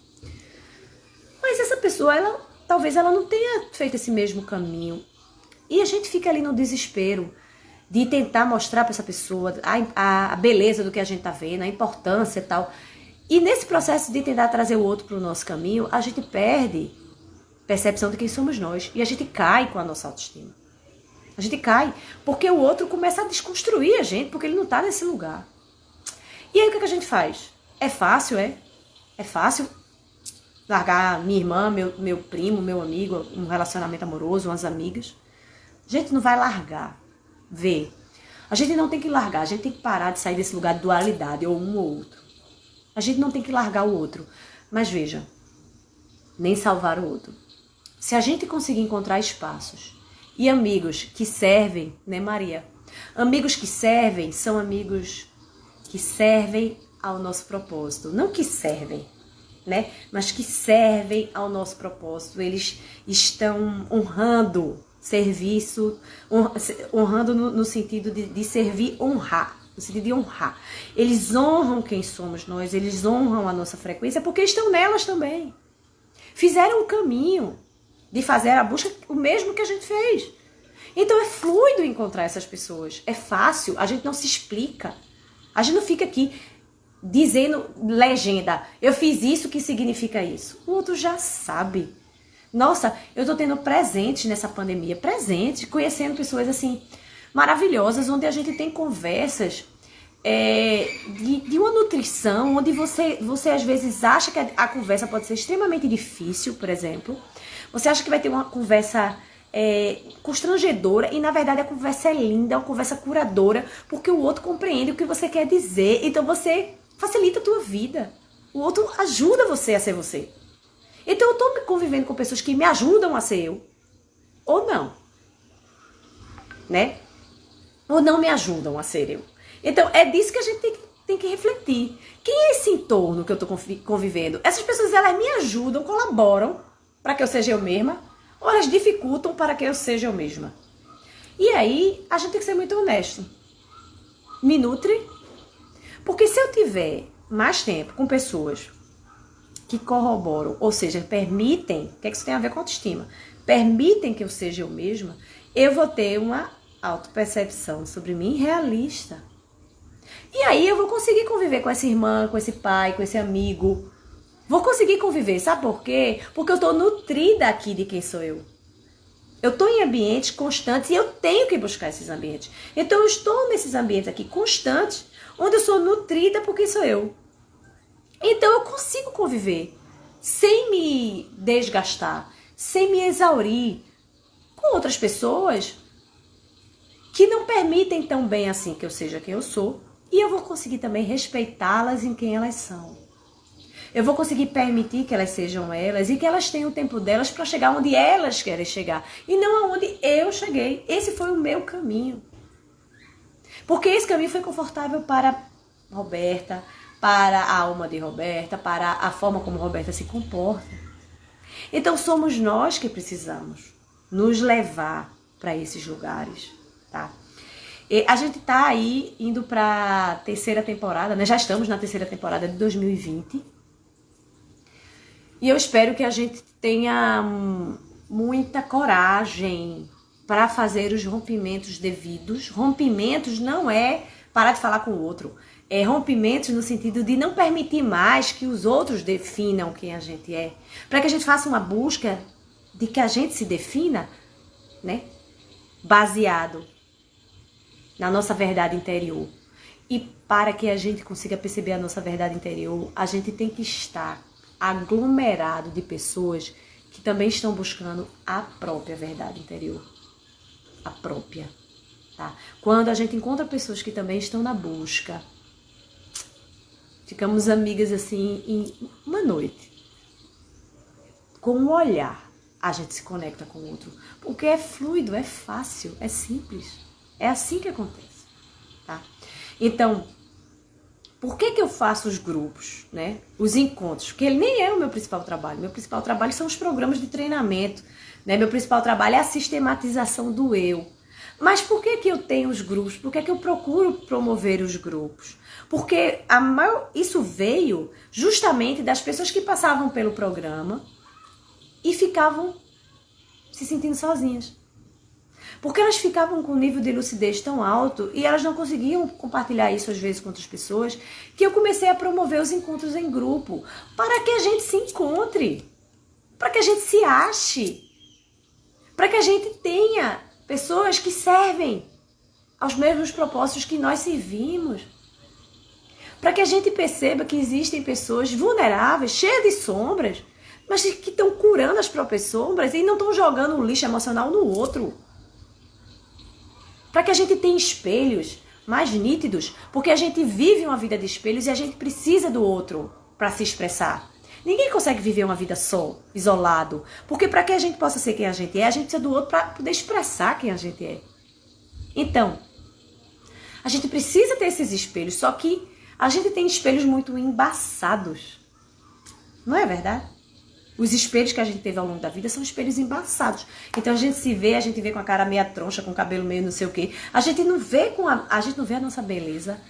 Mas essa pessoa, talvez ela não tenha feito esse mesmo caminho. E a gente fica ali no desespero de tentar mostrar para essa pessoa a beleza do que a gente tá vendo, a importância e tal. E nesse processo de tentar trazer o outro para o nosso caminho, a gente perde percepção de quem somos nós. E a gente cai com a nossa autoestima. A gente cai porque o outro começa a desconstruir a gente, porque ele não está nesse lugar. E aí o que a gente faz? É fácil, é? É fácil largar minha irmã, meu primo, meu amigo, um relacionamento amoroso, umas amigas? A gente não vai largar. Vê. A gente não tem que largar, a gente tem que parar de sair desse lugar de dualidade, ou um ou outro. A gente não tem que largar o outro. Mas veja, nem salvar o outro. Se a gente conseguir encontrar espaços e amigos que servem, né, Maria? Amigos que servem são amigos que servem ao nosso propósito. Não que servem, né? Mas que servem ao nosso propósito. Eles estão honrando serviço, honrando no sentido de servir, honrar. No sentido de honrar. Eles honram quem somos nós, eles honram a nossa frequência, porque estão nelas também. Fizeram o caminho de fazer a busca, o mesmo que a gente fez. Então é fluido encontrar essas pessoas. É fácil, a gente não se explica. A gente não fica aqui dizendo legenda, eu fiz isso, que significa isso? O outro já sabe. Nossa, eu tô tendo presentes nessa pandemia, presentes, conhecendo pessoas assim maravilhosas, onde a gente tem conversas de uma nutrição, onde você às vezes acha que a conversa pode ser extremamente difícil, por exemplo. Você acha que vai ter uma conversa constrangedora e na verdade a conversa é linda, é uma conversa curadora, porque o outro compreende o que você quer dizer, então você facilita a tua vida. O outro ajuda você a ser você. Então eu tô convivendo com pessoas que me ajudam a ser eu, ou não, né? Ou não me ajudam a ser eu. Então é disso que a gente tem que refletir. Quem é esse entorno que eu tô convivendo? Essas pessoas, elas me ajudam, colaboram para que eu seja eu mesma, ou elas dificultam para que eu seja eu mesma? E aí a gente tem que ser muito honesto. Me nutre? Porque se eu tiver mais tempo com pessoas que corroboram, ou seja, permitem, o que é que isso tem a ver com autoestima? Permitem que eu seja eu mesma, eu vou ter uma autopercepção sobre mim realista. E aí eu vou conseguir conviver com essa irmã, com esse pai, com esse amigo. Vou conseguir conviver, sabe por quê? Porque eu estou nutrida aqui de quem sou eu. Eu estou em ambientes constantes e eu tenho que buscar esses ambientes. Então eu estou nesses ambientes aqui constantes, onde eu sou nutrida por quem sou eu. Então eu consigo conviver sem me desgastar, sem me exaurir com outras pessoas que não permitem tão bem assim que eu seja quem eu sou. E eu vou conseguir também respeitá-las em quem elas são. Eu vou conseguir permitir que elas sejam elas e que elas tenham o tempo delas para chegar onde elas querem chegar. E não aonde eu cheguei. Esse foi o meu caminho. Porque esse caminho foi confortável para Roberta, para a alma de Roberta, para a forma como Roberta se comporta. Então somos nós que precisamos nos levar para esses lugares, tá? E a gente tá aí indo para a terceira temporada, né? Já estamos na terceira temporada de 2020. E eu espero que a gente tenha muita coragem para fazer os rompimentos devidos. Rompimentos não é parar de falar com o outro. É rompimentos no sentido de não permitir mais que os outros definam quem a gente é. Para que a gente faça uma busca de que a gente se defina, né? Baseado na nossa verdade interior. E para que a gente consiga perceber a nossa verdade interior, a gente tem que estar aglomerado de pessoas que também estão buscando a própria verdade interior. A própria, tá? Quando a gente encontra pessoas que também estão na busca, ficamos amigas assim em uma noite. Com um olhar, a gente se conecta com o outro. Porque é fluido, é fácil, é simples. É assim que acontece, tá? Então, por que eu faço os grupos, né? Os encontros? Porque ele nem é o meu principal trabalho. Meu principal trabalho são os programas de treinamento, né? Meu principal trabalho é a sistematização do eu. Mas por que eu tenho os grupos? Por que eu procuro promover os grupos? Porque isso veio justamente das pessoas que passavam pelo programa e ficavam se sentindo sozinhas. Porque elas ficavam com um nível de lucidez tão alto e elas não conseguiam compartilhar isso às vezes com outras pessoas, que eu comecei a promover os encontros em grupo, para que a gente se encontre, para que a gente se ache, para que a gente tenha pessoas que servem aos mesmos propósitos que nós servimos, para que a gente perceba que existem pessoas vulneráveis, cheias de sombras, mas que estão curando as próprias sombras e não estão jogando um lixo emocional no outro. Para que a gente tenha espelhos mais nítidos, porque a gente vive uma vida de espelhos e a gente precisa do outro para se expressar. Ninguém consegue viver uma vida só, isolado, porque para que a gente possa ser quem a gente precisa do outro para poder expressar quem a gente é. Então, a gente precisa ter esses espelhos, só que a gente tem espelhos muito embaçados. Não é verdade? Os espelhos que a gente teve ao longo da vida são espelhos embaçados. Então a gente vê com a cara meia troncha, com o cabelo meio não sei o quê. A gente não vê a nossa beleza.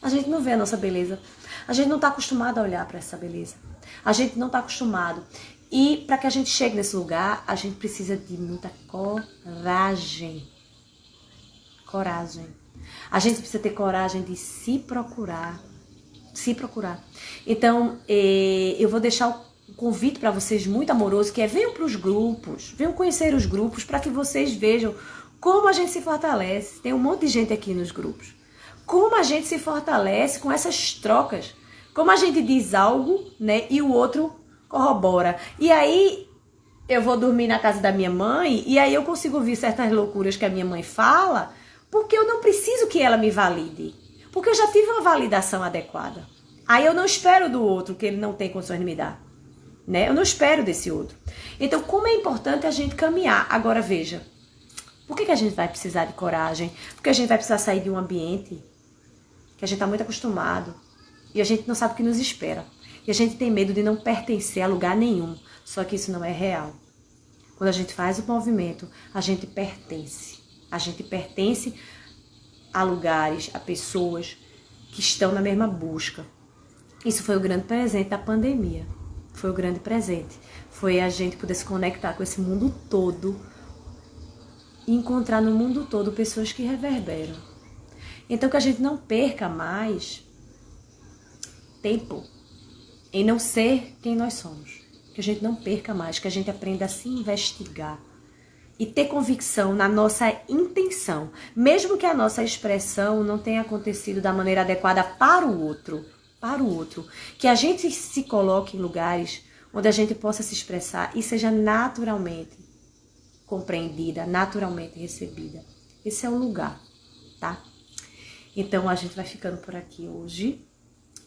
A gente não vê a nossa beleza. A gente não está acostumado a olhar para essa beleza. A gente não está acostumado. E para que a gente chegue nesse lugar, a gente precisa de muita coragem. Coragem. A gente precisa ter coragem de se procurar. Se procurar. Então, eu vou deixar um convite para vocês muito amoroso, que é venham para os grupos, venham conhecer os grupos para que vocês vejam como a gente se fortalece. Tem um monte de gente aqui nos grupos. Como a gente se fortalece com essas trocas. Como a gente diz algo, né, e o outro corrobora. E aí eu vou dormir na casa da minha mãe e aí eu consigo ouvir certas loucuras que a minha mãe fala, porque eu não preciso que ela me valide. Porque eu já tive uma validação adequada. Aí eu não espero do outro que ele não tem condições de me dar. Né? Eu não espero desse outro. Então, como é importante a gente caminhar. Agora, veja. Por que a gente vai precisar de coragem? Porque a gente vai precisar sair de um ambiente que a gente está muito acostumado. E a gente não sabe o que nos espera. E a gente tem medo de não pertencer a lugar nenhum. Só que isso não é real. Quando a gente faz o movimento, a gente pertence. A gente pertence a lugares, a pessoas que estão na mesma busca. Isso foi o grande presente da pandemia. Foi o grande presente. Foi a gente poder se conectar com esse mundo todo e encontrar no mundo todo pessoas que reverberam. Então que a gente não perca mais tempo em não ser quem nós somos. Que a gente não perca mais, que a gente aprenda a se investigar e ter convicção na nossa intenção, mesmo que a nossa expressão não tenha acontecido da maneira adequada para o outro, que a gente se coloque em lugares onde a gente possa se expressar e seja naturalmente compreendida, naturalmente recebida. Esse é o lugar, tá? Então a gente vai ficando por aqui hoje.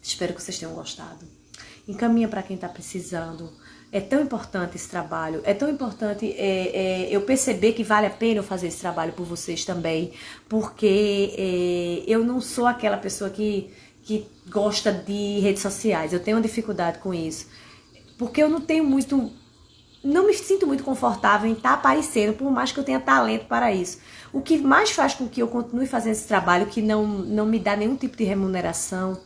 Espero que vocês tenham gostado. Encaminha para quem está precisando. É tão importante esse trabalho, é tão importante eu perceber que vale a pena eu fazer esse trabalho por vocês também, porque eu não sou aquela pessoa que gosta de redes sociais, eu tenho uma dificuldade com isso, porque eu não me sinto muito confortável em estar aparecendo, por mais que eu tenha talento para isso. O que mais faz com que eu continue fazendo esse trabalho, que não me dá nenhum tipo de remuneração,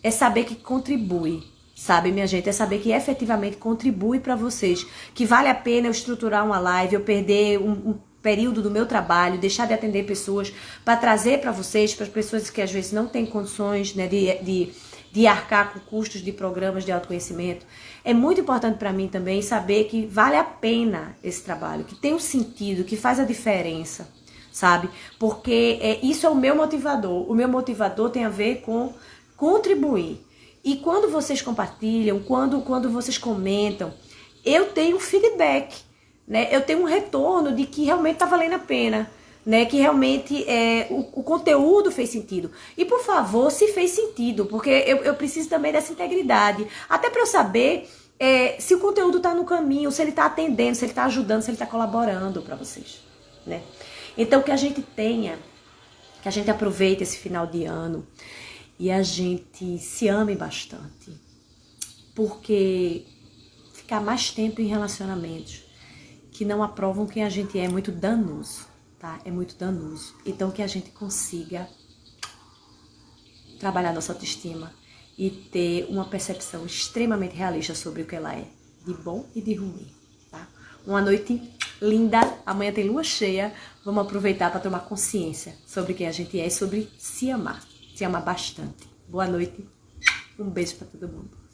é saber que contribui. Sabe, minha gente, é saber que efetivamente contribui para vocês, que vale a pena eu estruturar uma live, eu perder um período do meu trabalho, deixar de atender pessoas para trazer para vocês, para as pessoas que às vezes não têm condições, né, de arcar com custos de programas de autoconhecimento. É muito importante para mim também saber que vale a pena esse trabalho, que tem um sentido, que faz a diferença, sabe? Porque isso é o meu motivador. O meu motivador tem a ver com contribuir. E quando vocês compartilham, quando vocês comentam, eu tenho um feedback, né? Eu tenho um retorno de que realmente está valendo a pena, né? Que realmente o conteúdo fez sentido. E, por favor, se fez sentido, porque eu preciso também dessa integridade. Até para eu saber se o conteúdo está no caminho, se ele está atendendo, se ele está ajudando, se ele está colaborando para vocês, né? Então, que a gente tenha, que a gente aproveite esse final de ano, e a gente se ame bastante, porque ficar mais tempo em relacionamentos que não aprovam quem a gente é muito danoso, tá? É muito danoso. Então que a gente consiga trabalhar nossa autoestima e ter uma percepção extremamente realista sobre o que ela é, de bom e de ruim, tá? Uma noite linda. Amanhã tem lua cheia. Vamos aproveitar para tomar consciência sobre quem a gente é e sobre se amar. Se amar bastante. Boa noite. Um beijo para todo mundo.